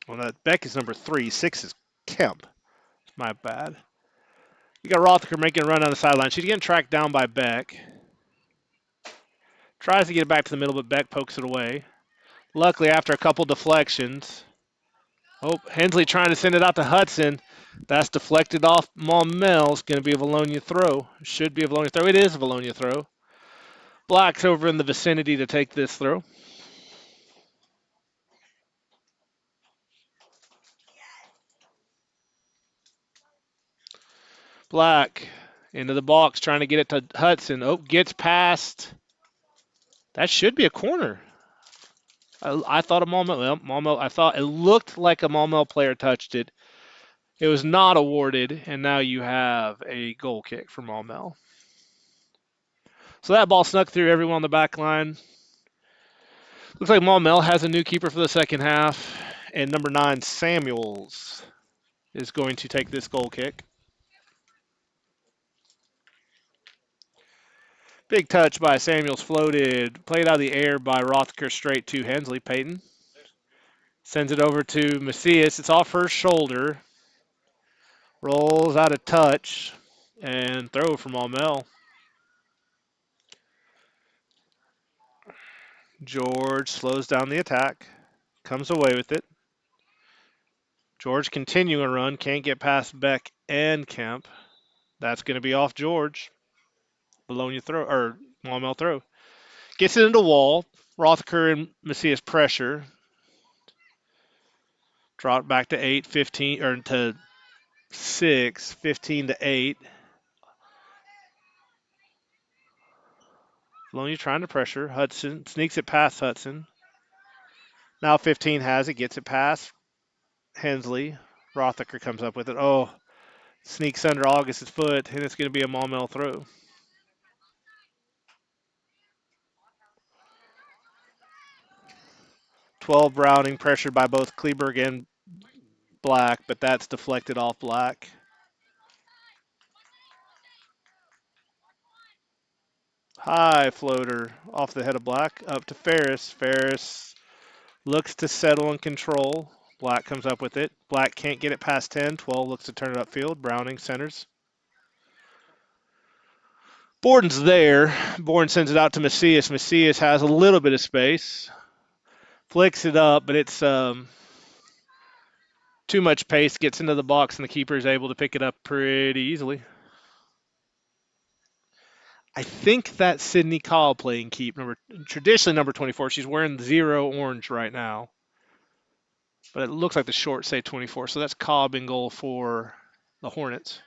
Well, that Beck is number 3. 6 is Kemp. My bad. You got Rothaker making a run on the sideline. She's getting tracked down by Beck. Tries to get it back to the middle, but Beck pokes it away. Luckily, after a couple deflections. Oh, Hensley trying to send it out to Hudson. That's deflected off Maumelle. It's going to be a Vilonia throw. Should be a Vilonia throw. It is a Vilonia throw. Black's over in the vicinity to take this throw. Black into the box trying to get it to Hudson. Oh, gets past. That should be a corner. I thought a Maumelle. I thought it looked like a Maumelle player touched it. It was not awarded, and now you have a goal kick for Maumelle. So that ball snuck through everyone on the back line. Looks like Maumelle has a new keeper for the second half, and number 9, Samuels, is going to take this goal kick. Big touch by Samuels, floated, played out of the air by Rothaker straight to Hensley. Payton sends it over to Macias. It's off her shoulder. Rolls out of touch and throw from Maumelle. George slows down the attack, comes away with it. George continuing a run, can't get past Beck and Kemp. That's going to be off George. Vilonia throw, or Maumelle throw. Gets it into wall. Rothaker and Macias pressure. Drop back to 8, 15, or to 6, 15 to 8. Vilonia trying to pressure. Hudson sneaks it past Hudson. Now 15 has it, gets it past Hensley. Rothacker comes up with it. Oh, sneaks under August's foot, and it's going to be a Maumelle throw. 12 Browning, pressured by both Kleberg and Black, but that's deflected off Black. High floater off the head of Black, up to Ferris. Ferris looks to settle and control. Black comes up with it. Black can't get it past 10. 12 looks to turn it upfield. Browning centers. Borden's there. Borden sends it out to Macias. Macias has a little bit of space. Flicks it up, but it's too much pace. Gets into the box, and the keeper is able to pick it up pretty easily. I think that's Sydney Call playing keep. Traditionally number 24. She's wearing 0 orange right now. But it looks like the shorts say 24. So that's Cobb in goal for the Hornets.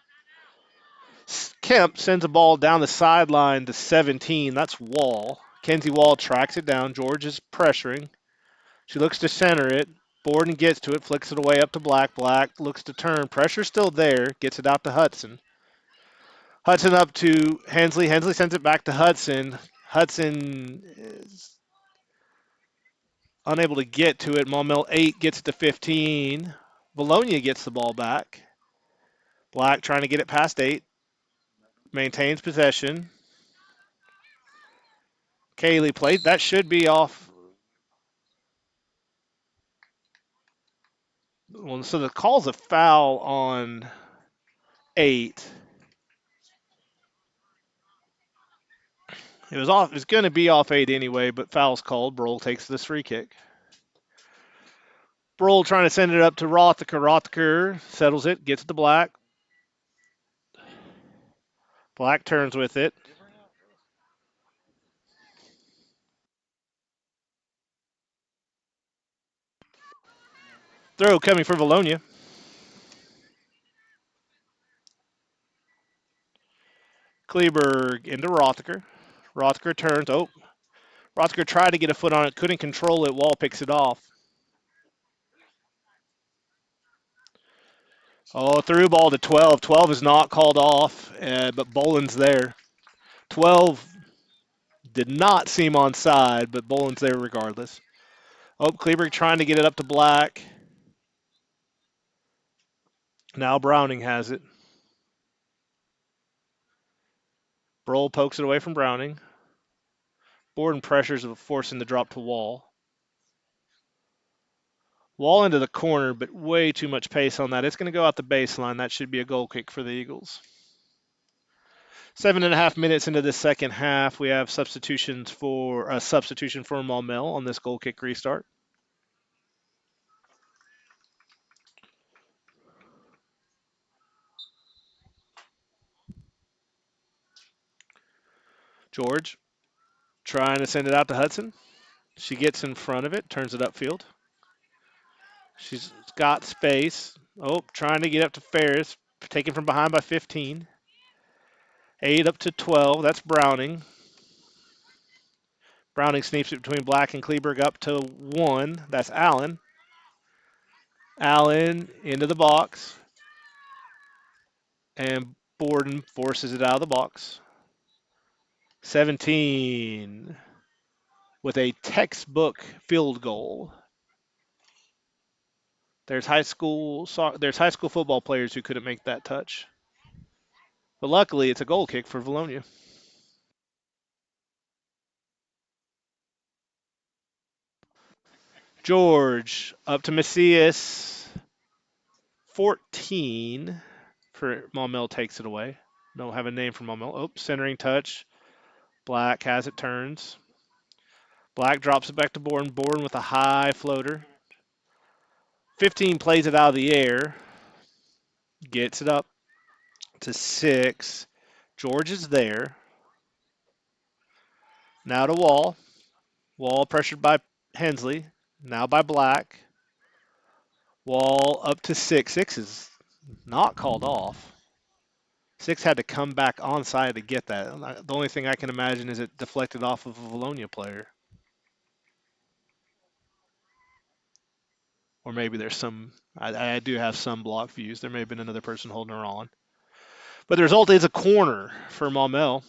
Kemp sends a ball down the sideline to 17. That's Wall. Kenzie Wall tracks it down. George is pressuring. She looks to center it. Borden gets to it, flicks it away up to Black. Black looks to turn. Pressure's still there. Gets it out to Hudson. Hudson up to Hensley. Hensley sends it back to Hudson. Hudson is unable to get to it. Maumelle 8 gets it to 15. Vilonia gets the ball back. Black trying to get it past 8. Maintains possession. Kaylee played. That should be off. Well, so the call's a foul on 8. It was off. It's going to be off 8 anyway, but foul's called. Brohl takes this free kick. Brohl trying to send it up to Rothacker. Rothacker settles it, gets it to Black. Black turns with it. Throw coming for Vilonia. Kleberg into Rothacker. Rothacker turns. Oh, Rothacker tried to get a foot on it, couldn't control it. Wall picks it off. Oh, through ball to 12. 12 is not called off, but Boland's there. 12 did not seem onside, but Boland's there regardless. Oh, Kleberg trying to get it up to Black. Now Browning has it. Brohl pokes it away from Browning. Borden pressures of forcing the drop to Wall. Wall into the corner, but way too much pace on that. It's going to go out the baseline. That should be a goal kick for the Eagles. 7.5 minutes into the second half, we have substitution for Maumelle on this goal kick restart. George trying to send it out to Hudson. She gets in front of it, turns it upfield. She's got space. Oh, trying to get up to Ferris, taken from behind by 15. 8 up to 12. That's Browning. Browning sneaks it between Black and Kleberg up to 1. That's Allen. Allen into the box. And Borden forces it out of the box. 17 with a textbook field goal. There's high school football players who couldn't make that touch. But luckily, it's a goal kick for Vilonia. George up to Macias. 14 for Maumelle takes it away. Don't have a name for Maumelle. Oh, centering touch. Black has it, turns. Black drops it back to Borden. Borden with a high floater. 15 plays it out of the air. Gets it up to 6. George is there. Now to Wall. Wall pressured by Hensley. Now by Black. Wall up to 6. 6 is not called off. 6 had to come back onside to get that. The only thing I can imagine is it deflected off of a Vilonia player. Or maybe there's some, I do have some block views. There may have been another person holding her on. But the result is a corner for Maumelle.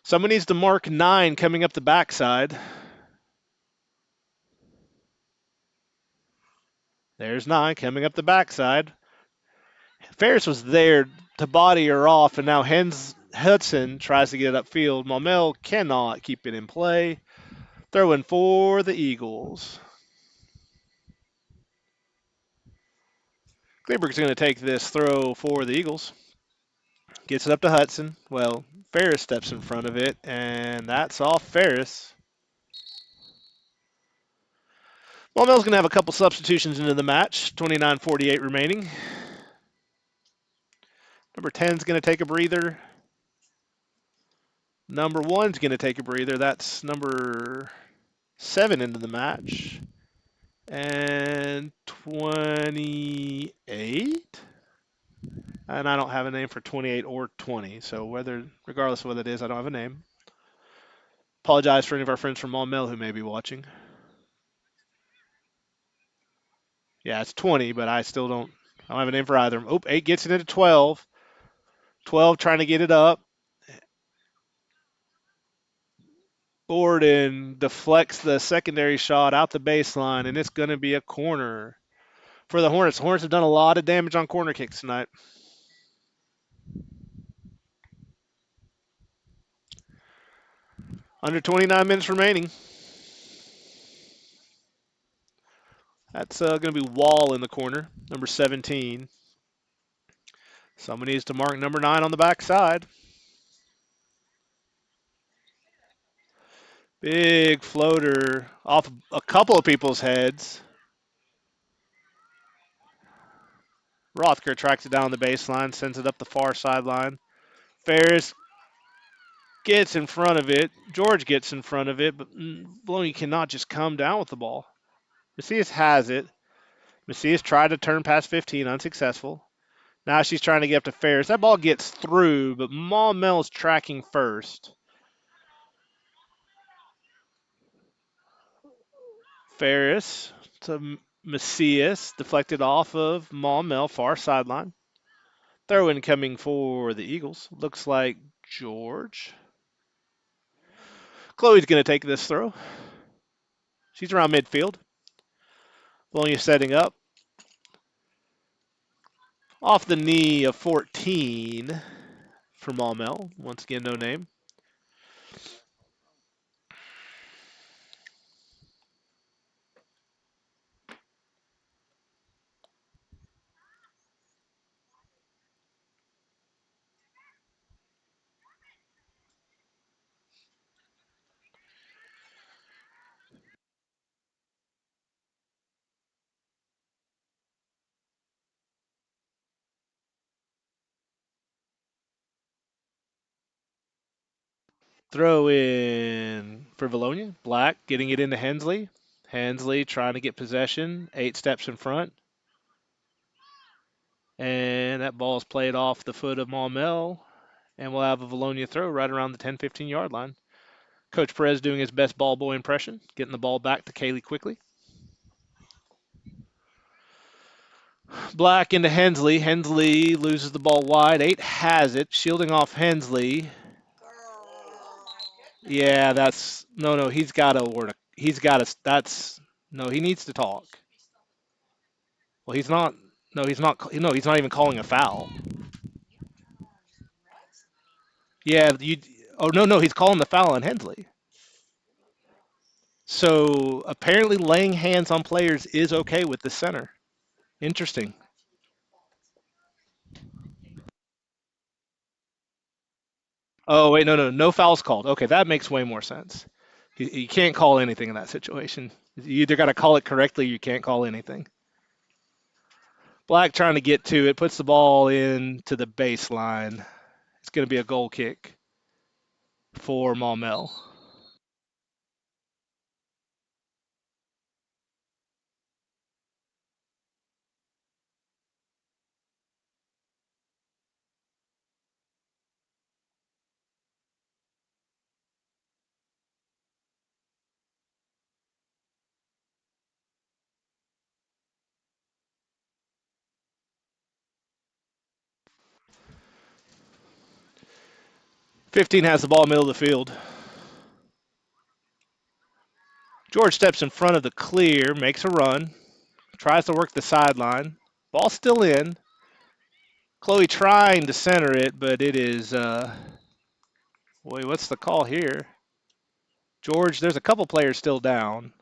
Someone needs to mark 9 coming up the backside. There's 9 coming up the backside. Ferris was there to body her off, and now Hudson tries to get it upfield. Maumelle cannot keep it in play. Throwing for the Eagles. Kleberg's going to take this throw for the Eagles. Gets it up to Hudson. Well, Ferris steps in front of it, and that's off Ferris. Maumelle's going to have a couple substitutions into the match. 29:48 remaining. Number 10's going to take a breather. Number 1's going to take a breather. That's number 7 into the match. And 28? And I don't have a name for 28 or 20. So regardless of what it is, I don't have a name. Apologize for any of our friends from Maumelle who may be watching. Yeah, it's 20, but I don't have a name for either. Oh, 8 gets it into 12. 12 trying to get it up. Borden deflects the secondary shot out the baseline, and it's going to be a corner for the Hornets. The Hornets have done a lot of damage on corner kicks tonight. Under 29 minutes remaining. That's going to be Wall in the corner, number 17. Someone needs to mark number 9 on the backside. Big floater off a couple of people's heads. Rothker tracks it down the baseline, sends it up the far sideline. Ferris gets in front of it. George gets in front of it, but Vilonia cannot just come down with the ball. Macias has it. Macias tried to turn past 15, unsuccessful. Now she's trying to get up to Ferris. That ball gets through, but Maumelle's tracking first. Ferris to Macias, deflected off of Maumelle, far sideline. Throw in coming for the Eagles. Looks like George. Chloe's going to take this throw. She's around midfield. Vilonia setting up. Off the knee of 14 for Maumelle. Once again, no name. Throw in for Vilonia. Black getting it into Hensley. Hensley trying to get possession. 8 steps in front. And that ball is played off the foot of Maumelle. And we'll have a Vilonia throw right around the 10-15 yard line. Coach Perez doing his best ball boy impression, getting the ball back to Kaylee quickly. Black into Hensley. Hensley loses the ball wide. 8 has it, shielding off Hensley. Yeah, that's no. He's got a word. He's got a. That's no. He needs to talk. Well, he's not. No, he's not. No, he's not even calling a foul. Yeah, you. Oh no, he's calling the foul on Hensley. So apparently, laying hands on players is okay with the center. Interesting. Oh wait, no fouls called. Okay, that makes way more sense. You can't call anything in that situation. You either got to call it correctly, or you can't call anything. Black trying to get to it, puts the ball into the baseline. It's going to be a goal kick for Maumelle. 15 has the ball middle of the field. George steps in front of the clear, makes a run, tries to work the sideline. Ball still in. Chloe trying to center it, but it is, wait, what's the call here? George, there's a couple players still down.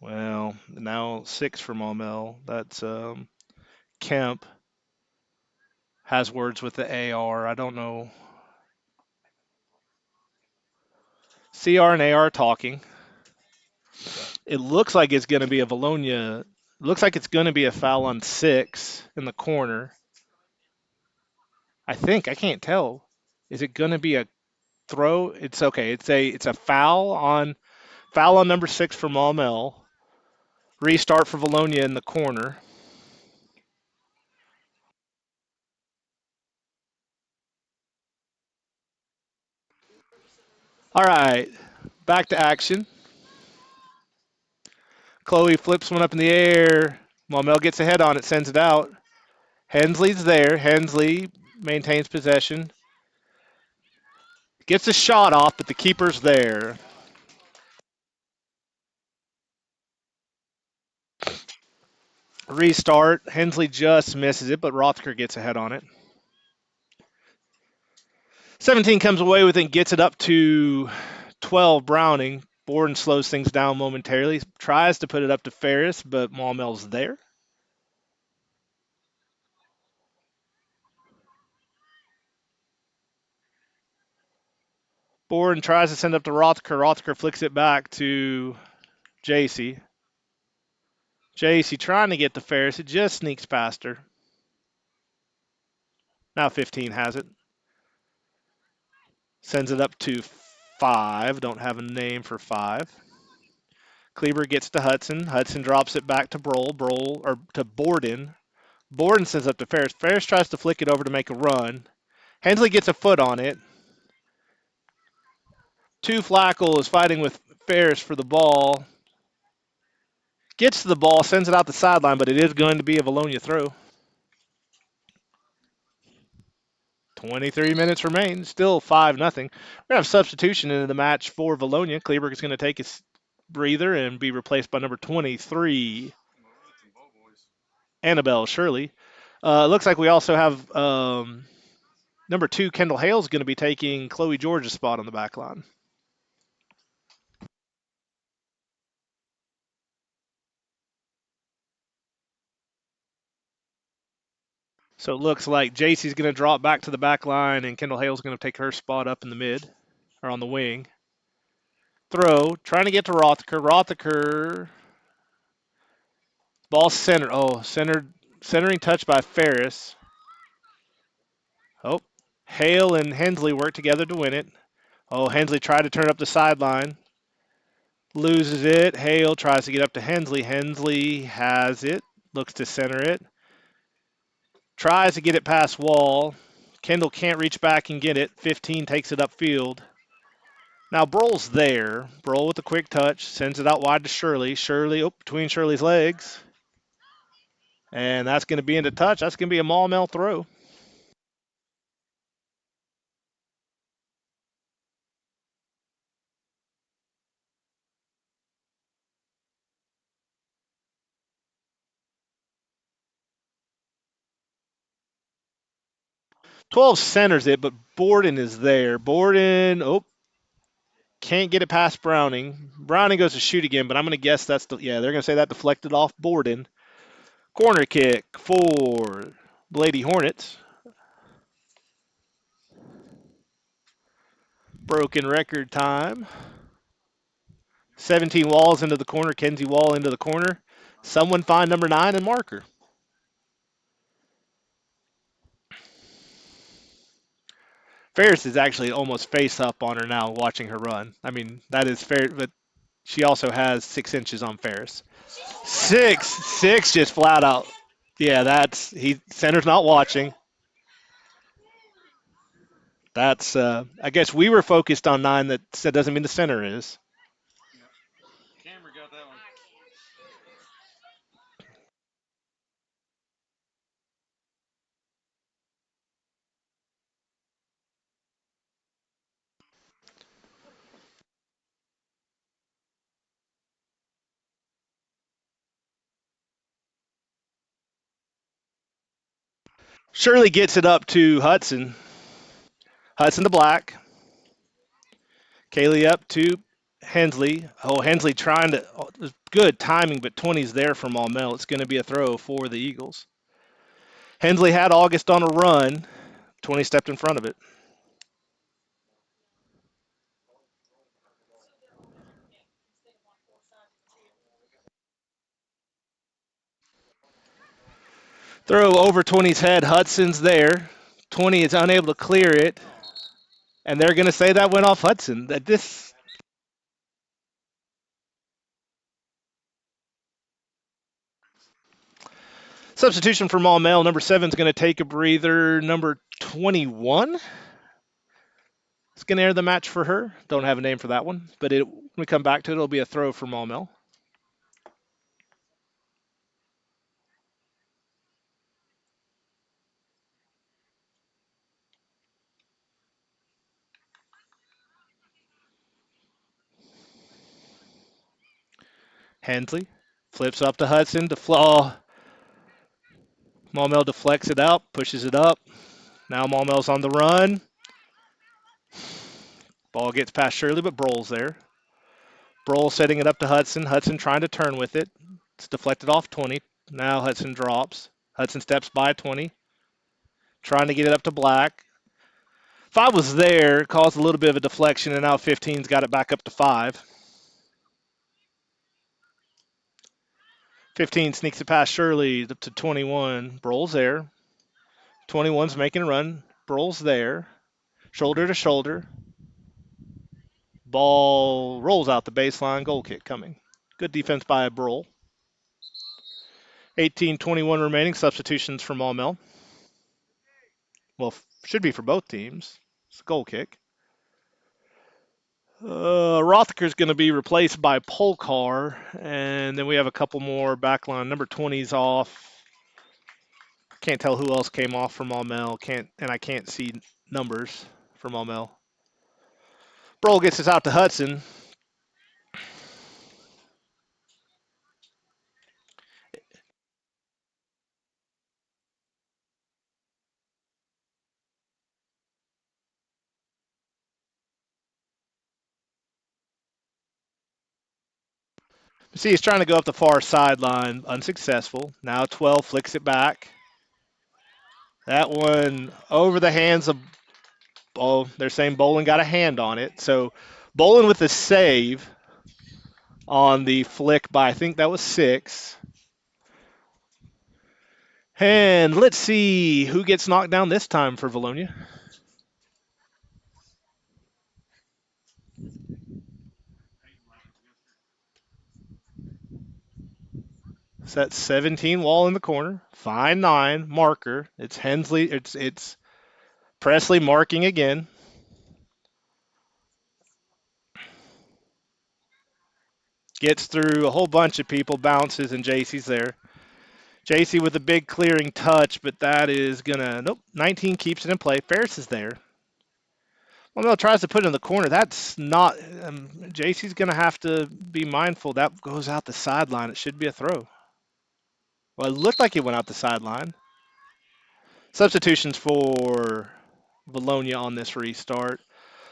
Well, now 6 for Maumelle. That's Kemp has words with the AR. I don't know. CR and AR talking. It looks like it's going to be a Vilonia. Looks like it's going to be a foul on 6 in the corner. I think I can't tell. Is it going to be a throw? It's okay. It's a foul on number 6 for Maumelle. Restart for Vilonia in the corner. All right, back to action. Chloe flips one up in the air. Maumelle gets ahead on it, sends it out. Hensley's there. Hensley maintains possession. Gets a shot off, but the keeper's there. Restart. Hensley just misses it, but Rothker gets ahead on it. 17 comes away with it and gets it up to 12 Browning. Borden slows things down momentarily. Tries to put it up to Ferris, but Maumelle's there. Borden tries to send up to Rothker. Rothker flicks it back to JC. JC trying to get to Ferris. It just sneaks past her. Now 15 has it. Sends it up to 5. Don't have a name for 5. Kleber gets to Hudson. Hudson drops it back to or to Borden. Borden sends up to Ferris. Ferris tries to flick it over to make a run. Hensley gets a foot on it. 2 Flackel is fighting with Ferris for the ball. Gets to the ball, sends it out the sideline, but it is going to be a Vilonia throw. 23 minutes remain. Still 5-0. We're going to have substitution into the match for Vilonia. Kleberg is going to take his breather and be replaced by number 23, Annabelle Shirley. It looks like we also have number 2, Kendall Hale's going to be taking Chloe George's spot on the back line. So it looks like JC's going to drop back to the back line, and Kendall Hale's going to take her spot up in the mid, or on the wing. Throw, trying to get to Rothker. Rothker, ball centered. Oh, centering touch by Ferris. Oh, Hale and Hensley work together to win it. Oh, Hensley tried to turn up the sideline. Loses it. Hale tries to get up to Hensley. Hensley has it. Looks to center it. Tries to get it past Wall. Kendall can't reach back and get it. 15 takes it upfield. Now Broll's there. Broll with a quick touch. Sends it out wide to Shirley. Shirley, between Shirley's legs. And that's going to be into touch. That's going to be a Maumelle throw. '12 centers it, but Borden is there. Borden, can't get it past Browning. Browning goes to shoot again, but I'm going to guess they're going to say that deflected off Borden. Corner kick for Lady Hornets. Broken record time. 17 Walls into the corner. Kenzie Wall into the corner. Someone find number 9 and mark her. Ferris is actually almost face up on her now watching her run. I mean, that is fair, but she also has 6 inches on Ferris. Six just flat out. Yeah, center's not watching. That's I guess we were focused on 9. That doesn't mean the center is. Shirley gets it up to Hudson. Hudson to Black. Kaylee up to Hensley. Oh, Hensley trying to. Oh, good timing, but 20's there for Maumelle. It's going to be a throw for the Eagles. Hensley had August on a run. 20 stepped in front of it. Throw over 20's head. Hudson's there. 20 is unable to clear it, and they're going to say that went off Hudson. That this substitution for Maumelle. Number 7 is going to take a breather. Number 21 is going to enter the match for her. Don't have a name for that one, but when we come back to it, it'll be a throw for Maumelle. Hensley flips up to Hudson. Maumelle deflects it out, pushes it up. Now Maumelle's on the run. Ball gets past Shirley, but Broll's there. Broll setting it up to Hudson. Hudson trying to turn with it. It's deflected off 20. Now Hudson drops. Hudson steps by 20. Trying to get it up to Black. 5 was there, caused a little bit of a deflection, and now 15's got it back up to 5. 15 sneaks it past Shirley up to 21. Broll's there. 21's making a run. Broll's there. Shoulder to shoulder. Ball rolls out the baseline. Goal kick coming. Good defense by Broll. 18:21 remaining. Substitutions for Maumelle. Well, should be for both teams. It's a goal kick. Rothaker's going to be replaced by Polkar, and then we have a couple more backline. Number 20's off. Can't tell who else came off from Maumelle. I can't see numbers for Maumelle. Broll gets us out to Hudson. See, he's trying to go up the far sideline, unsuccessful. Now 12 flicks it back. That one over the hands of. Oh, they're saying Bolin got a hand on it. So Bolin with the save on the flick by, I think that was 6. And let's see who gets knocked down this time for Vilonia. Set 17, Wall in the corner. Fine 9, marker. It's Hensley. It's Presley marking again. Gets through a whole bunch of people, bounces, and JC's there. JC with a big clearing touch, but that is gonna nope. 19 keeps it in play. Ferris is there. Maumelle tries to put it in the corner. That's not. JC's gonna have to be mindful. That goes out the sideline. It should be a throw. Well, it looked like it went out the sideline. Substitutions for Vilonia on this restart.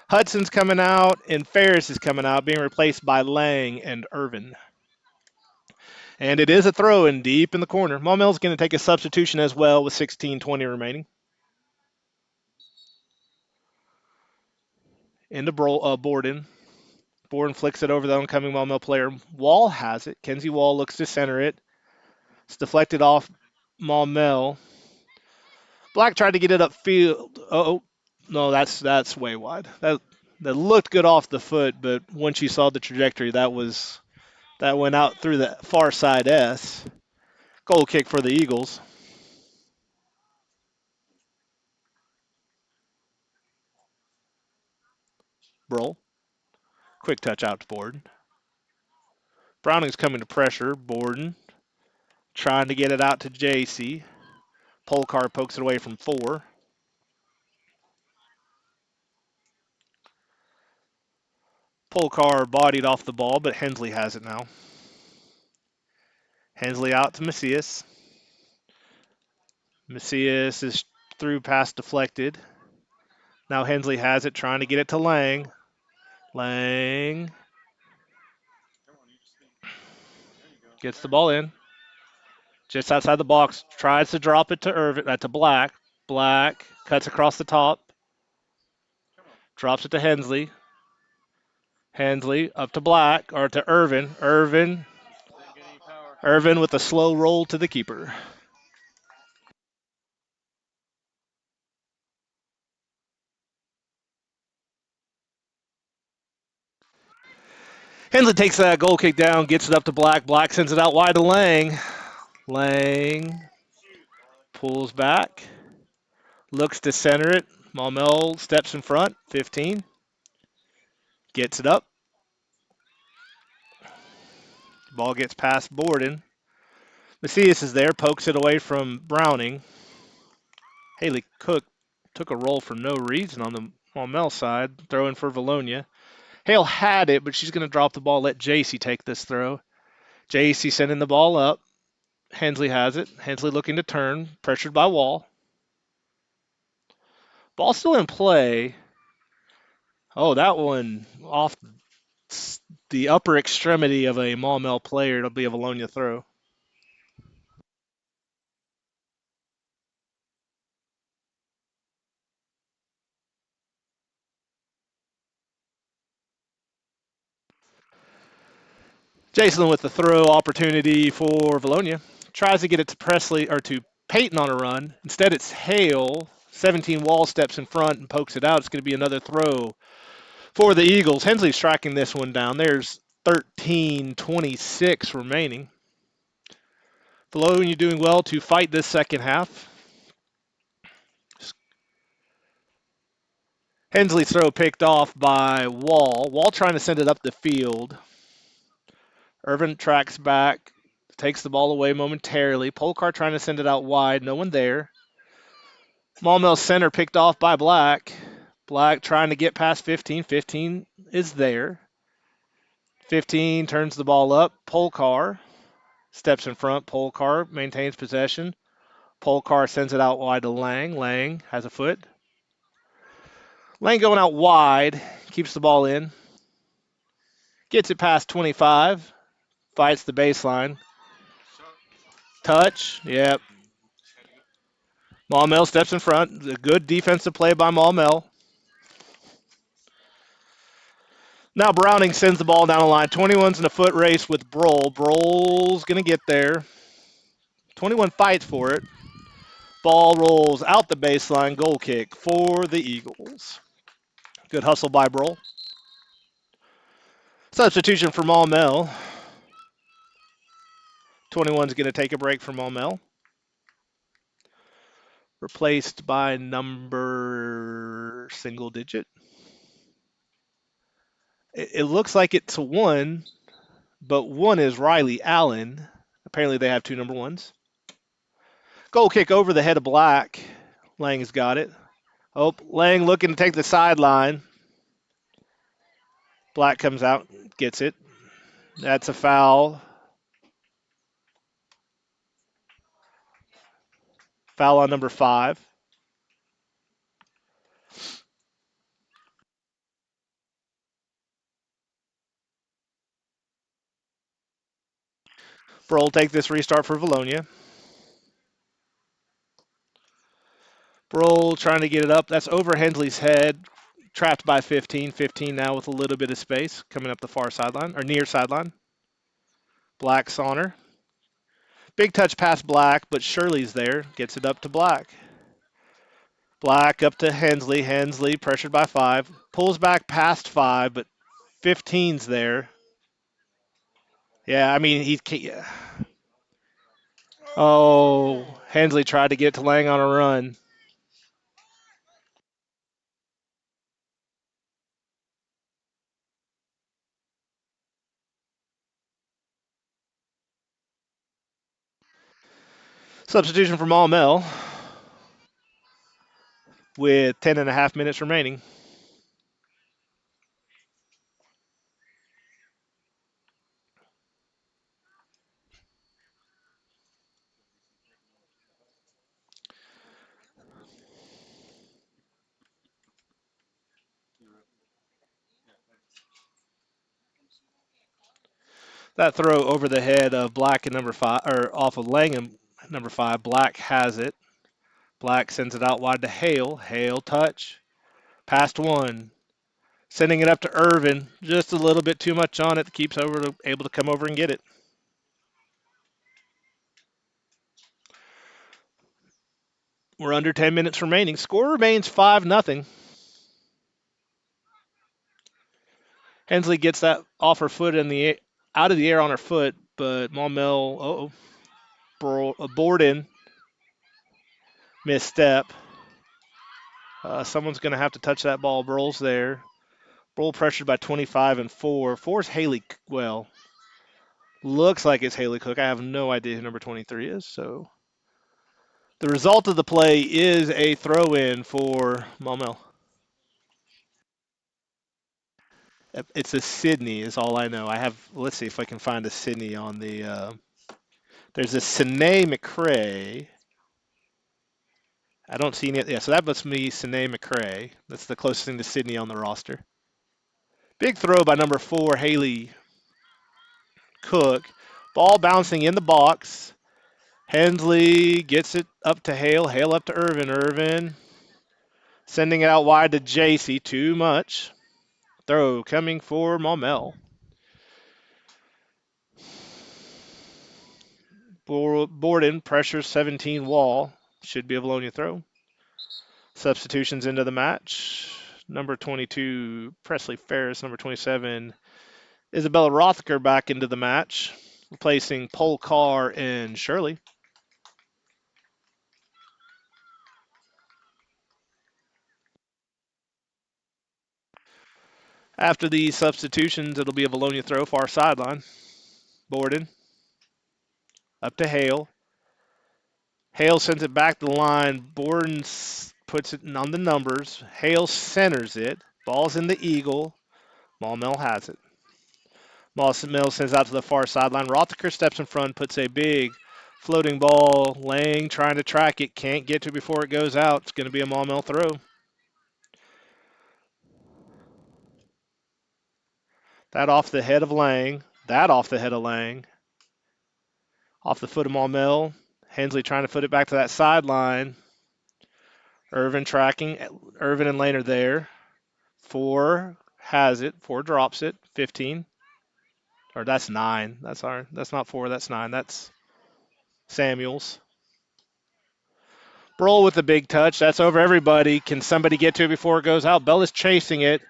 Hudson's coming out, and Ferris is coming out, being replaced by Lang and Irvin. And it is a throw in deep in the corner. Maumelle's going to take a substitution as well with 16:20 remaining. Into Borden. Borden flicks it over the oncoming Maumelle player. Wall has it. Kenzie Wall looks to center it. It's deflected off Maumelle. Black tried to get it upfield. Oh, no, that's way wide. That looked good off the foot, but once you saw the trajectory, that went out through the far side S. Goal kick for the Eagles. Broll. Quick touch out to Borden. Browning's coming to pressure. Borden trying to get it out to JC. Polkar pokes it away from 4. Polkar bodied off the ball, but Hensley has it now. Hensley out to Macias. Macias is through pass deflected. Now Hensley has it, trying to get it to Lang. Lang gets the ball in. Just outside the box, tries to drop it to Irvin, to Black. Black cuts across the top, drops it to Hensley. Hensley up to Black, or to Irvin. Irvin with a slow roll to the keeper. Hensley takes that goal kick down, gets it up to Black. Black sends it out wide to Lang. Lang pulls back, looks to center it. Maumelle steps in front, 15. Gets it up. Ball gets past Borden. Macias is there, pokes it away from Browning. Haley Cook took a roll for no reason on the Maumelle side, throwing for Vilonia. Hale had it, but she's going to drop the ball, let JC take this throw. JC sending the ball up. Hensley has it. Hensley looking to turn, pressured by Wall. Ball still in play. Oh, that one off the upper extremity of a Maumelle player. It'll be a Vilonia throw. Jason with the throw opportunity for Vilonia. Tries to get it to Presley or to Peyton on a run. Instead, it's Hale. 17 Wall steps in front and pokes it out. It's going to be another throw for the Eagles. Hensley's striking this one down. There's 13:26 remaining. Vilonia doing well to fight this second half. Hensley's throw picked off by Wall. Wall trying to send it up the field. Irvin tracks back, takes the ball away momentarily. Polkar trying to send it out wide. No one there. Maumelle center picked off by Black. Black trying to get past 15. 15 is there. 15 turns the ball up. Polkar steps in front. Polkar maintains possession. Polkar sends it out wide to Lang. Lang has a foot. Lang going out wide. Keeps the ball in. Gets it past 25. Fights the baseline. Touch. Yep. Maumelle steps in front. A good defensive play by Maumelle. Now Browning sends the ball down the line. 21's in a foot race with Broll. Broll's going to get there. 21 fights for it. Ball rolls out the baseline. Goal kick for the Eagles. Good hustle by Broll. Substitution for Maumelle. 21's going to take a break for Maumelle. Replaced by number single digit. It looks like it's a 1, but 1 is Riley Allen. Apparently they have 2 number 1s. Goal kick over the head of Black. Lang's got it. Oh, Lang looking to take the sideline. Black comes out, gets it. That's a foul. Foul on number 5. Broll take this restart for Vilonia. Broll trying to get it up. That's over Hensley's head. Trapped by 15. 15 now with a little bit of space coming up the far sideline, or near sideline. Black Saunter. Big touch past Black, but Shirley's there. Gets it up to Black. Black up to Hensley. Hensley pressured by 5. Pulls back past 5, but 15's there. Yeah, I mean, he. Oh, Hensley tried to get to Lang on a run. Substitution for Maumelle with 10.5 minutes remaining. That throw over the head of Black and number 5, or off of Langham, number 5. Black has it. Black sends it out wide to Hale. Hale touch. Past 1. Sending it up to Irvin. Just a little bit too much on it. Keeps able to come over and get it. We're under 10 minutes remaining. Score remains 5-0. Hensley gets that off her foot out of the air on her foot, but Maumelle, Borden, misstep. Someone's going to have to touch that ball. Burl's there. Burl pressured by 25 and 4. 4's Haley. Well, looks like it's Haley Cook. I have no idea who number 23 is. So the result of the play is a throw-in for Maumelle. It's a Sydney is all I know. Let's see if I can find a Sydney on the, there's a Sine McCrae. I don't see any, yeah, so that must be Sine McCrae. That's the closest thing to Sydney on the roster. Big throw by number 4, Haley Cook. Ball bouncing in the box. Hensley gets it up to Hale. Hale up to Irvin. Irvin sending it out wide to JC. Too much. Throw coming for Maumelle. Borden pressures 17 wall. Should be a Vilonia throw. Substitutions into the match. Number 22, Presley Ferris. Number 27, Isabella Rothker back into the match, replacing Polkar and Shirley. After these substitutions, it'll be a Vilonia throw, far sideline. Borden up to Hale. Hale sends it back to the line. Borden puts it on the numbers. Hale centers it. Ball's in the eagle. Maumelle has it. Maumelle sends out to the far sideline. Rothker steps in front, puts a big floating ball. Lang trying to track it. Can't get to it before it goes out. It's going to be a Maumelle throw. That off the head of Lang. That off the head of Lang. Off the foot of Maumelle. Hensley trying to foot it back to that sideline. Irvin tracking. Irvin and Lane are there. 4 has it. 4 drops it. 15. Or that's 9. That's not 4. That's 9. That's Samuels. Broll with the big touch. That's over everybody. Can somebody get to it before it goes out? Bella's chasing it.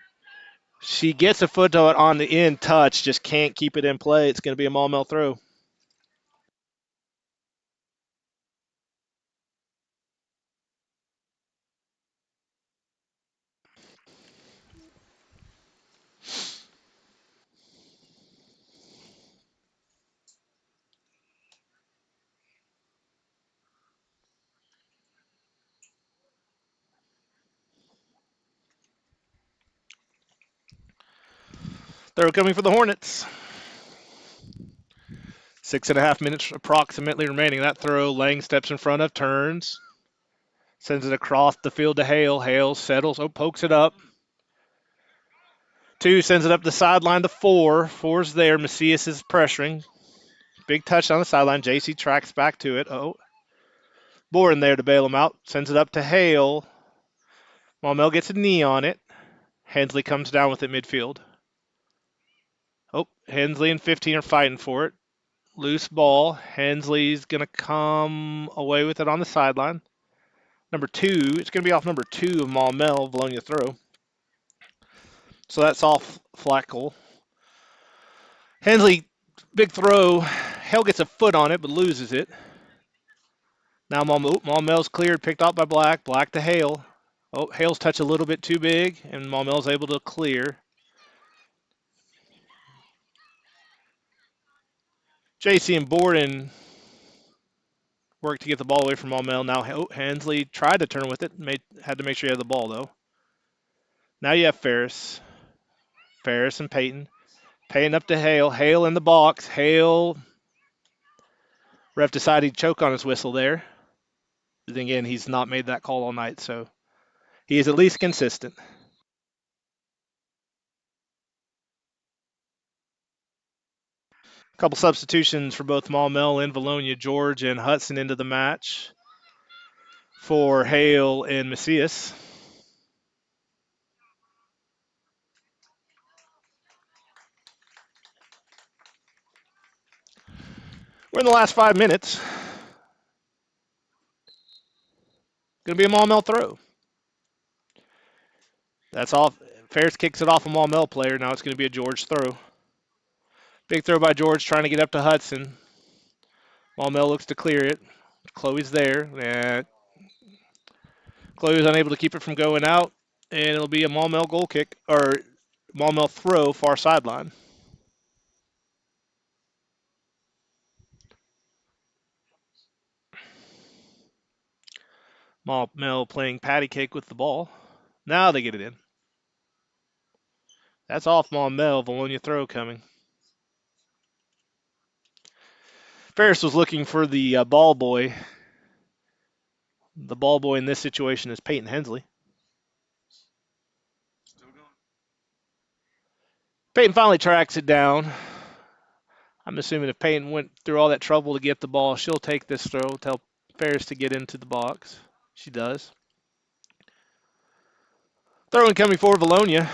She gets a foot to it on the end touch. Just can't keep it in play. It's going to be a Maumelle throw. Throw coming for the Hornets. 6.5 minutes approximately remaining. That throw, Lang steps in front of, turns, sends it across the field to Hale. Hale settles, pokes it up. 2 sends it up the sideline to 4. 4's there. Macias is pressuring. Big touch on the sideline. JC tracks back to it. Boren there to bail him out. Sends it up to Hale. Maumelle gets a knee on it. Hensley comes down with it midfield. Hensley and 15 are fighting for it. Loose ball. Hensley's going to come away with it on the sideline. Number 2, it's going to be off number 2 of Maumelle, Vilonia throw. So that's off Flackel. Hensley, big throw. Hale gets a foot on it, but loses it. Now Maumelle's cleared, picked up by Black. Black to Hale. Hale's touch a little bit too big, and Maumelle's able to clear. JC and Borden work to get the ball away from Maumelle. Now Hensley tried to turn with it. Had to make sure he had the ball, though. Now you have Ferris. Ferris and Peyton. Payne up to Hale. Hale in the box. Hale. Ref decided he'd choke on his whistle there. But then again, he's not made that call all night, so he is at least consistent. Couple substitutions for both Maumelle and Vilonia. George and Hudson into the match for Hale and Macias. We're in the last 5 minutes. Going to be a Maumelle throw. That's off. Ferris kicks it off a Maumelle player. Now it's going to be a George throw. Big throw by George trying to get up to Hudson. Maumelle looks to clear it. Chloe's there. And Chloe was unable to keep it from going out. And it'll be a Maumelle goal kick, or Maumelle throw, far sideline. Maumelle playing patty cake with the ball. Now they get it in. That's off Maumelle. Vilonia throw coming. Ferris was looking for the ball boy. The ball boy in this situation is Peyton Hensley. Peyton finally tracks it down. I'm assuming if Peyton went through all that trouble to get the ball, she'll take this throw, tell Ferris to get into the box. She does. Throwing coming for Vilonia.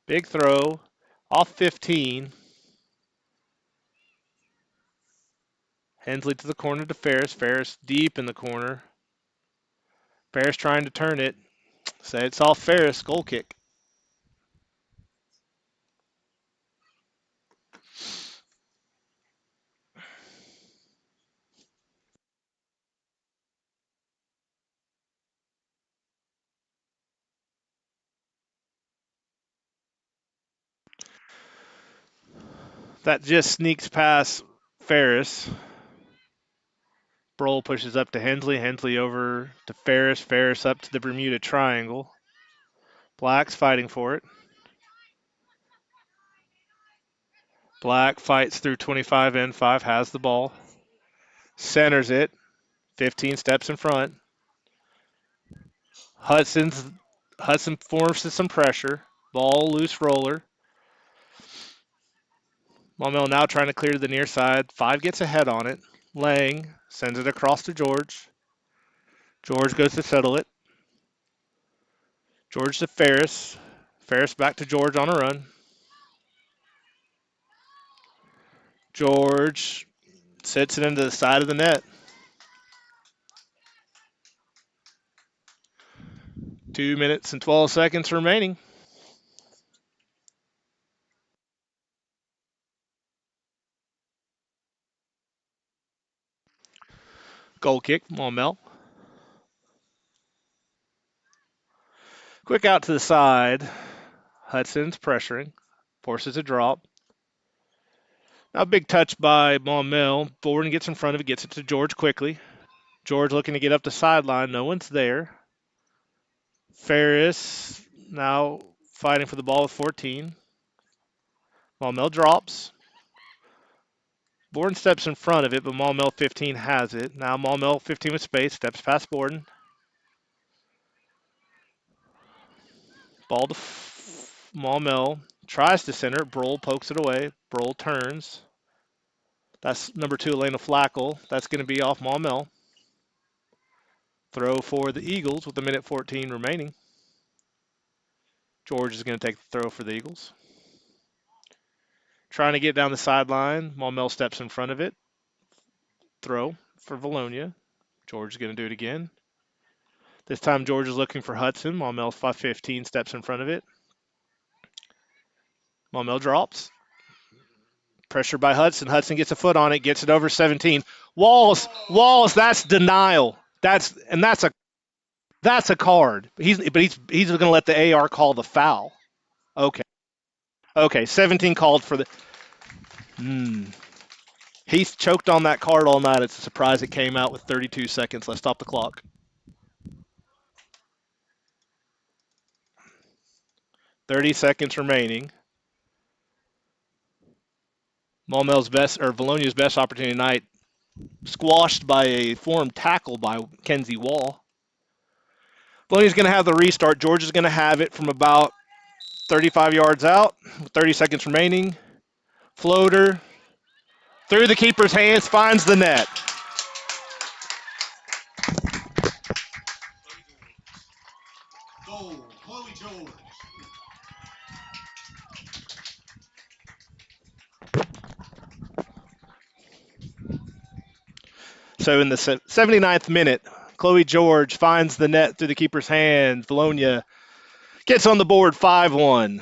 Big throw. Off 15. Hensley to the corner to Ferris. Ferris deep in the corner. Ferris trying to turn it. Say it's off Ferris. Goal kick. That just sneaks past Ferris. Broll pushes up to Hensley. Hensley over to Ferris. Ferris up to the Bermuda Triangle. Black's fighting for it. Black fights through 25 and 5, has the ball. Centers it. 15 steps in front. Hudson forces some pressure. Ball loose roller. Maumelle now trying to clear to the near side. 5 gets ahead on it. Lang sends it across to George. George goes to settle it. George to Ferris. Ferris back to George on a run. George sits it into the side of the net. 2 minutes and 12 seconds remaining. Goal kick, Maumelle. Quick out to the side. Hudson's pressuring. Forces a drop. Now a big touch by Maumelle. Borden gets in front of it, gets it to George quickly. George looking to get up the sideline. No one's there. Ferris now fighting for the ball with 14. Maumelle drops. Borden steps in front of it, but Maumelle 15 has it. Now Maumelle 15 with space, steps past Borden. Ball to Maumelle. Tries to center. Broll pokes it away. Broll turns. That's number 2, Elena Flackel. That's going to be off Maumelle. Throw for the Eagles with 1:14 remaining. George is going to take the throw for the Eagles. Trying to get down the sideline. Maumelle steps in front of it. Throw for Vilonia. George is going to do it again. This time George is looking for Hudson. Maumelle 5:15 steps in front of it. Maumelle drops. Pressure by Hudson. Hudson gets a foot on it, gets it over 17. Walls, that's denial. That's a card. He's going to let the AR call the foul. Okay. 17 called for the. He's choked on that card all night. It's a surprise it came out with 32 seconds. Let's stop the clock. 30 seconds remaining. Vilonia's best opportunity tonight, squashed by a formed tackle by Kenzie Wall. Vilonia's going to have the restart. George is going to have it from about 35 yards out, 30 seconds remaining. Floater through the keeper's hands, finds the net. So in the 79th minute, Chloe George finds the net through the keeper's hands. Vilonia gets on the board 5-1.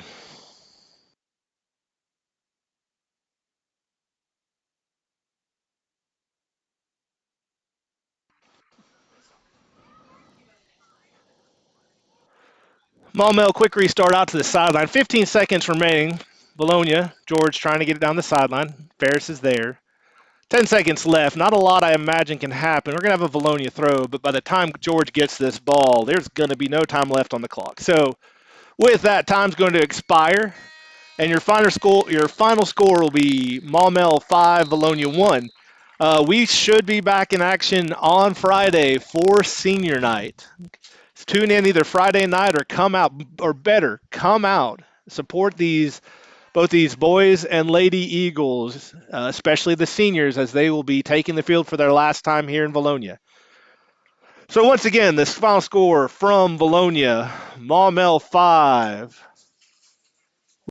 Maumelle quick restart out to the sideline. 15 seconds remaining. Vilonia, George trying to get it down the sideline. Ferris is there. 10 seconds left. Not a lot, I imagine, can happen. We're going to have a Vilonia throw, but by the time George gets this ball, there's going to be no time left on the clock. So with that, time's going to expire, and your final score will be Maumelle 5, Vilonia 1. We should be back in action on Friday for senior night. Tune in either Friday night or come out, or better, come out. Support both these boys and Lady Eagles, especially the seniors, as they will be taking the field for their last time here in Vilonia. So once again, this final score from Vilonia, Maumelle 5,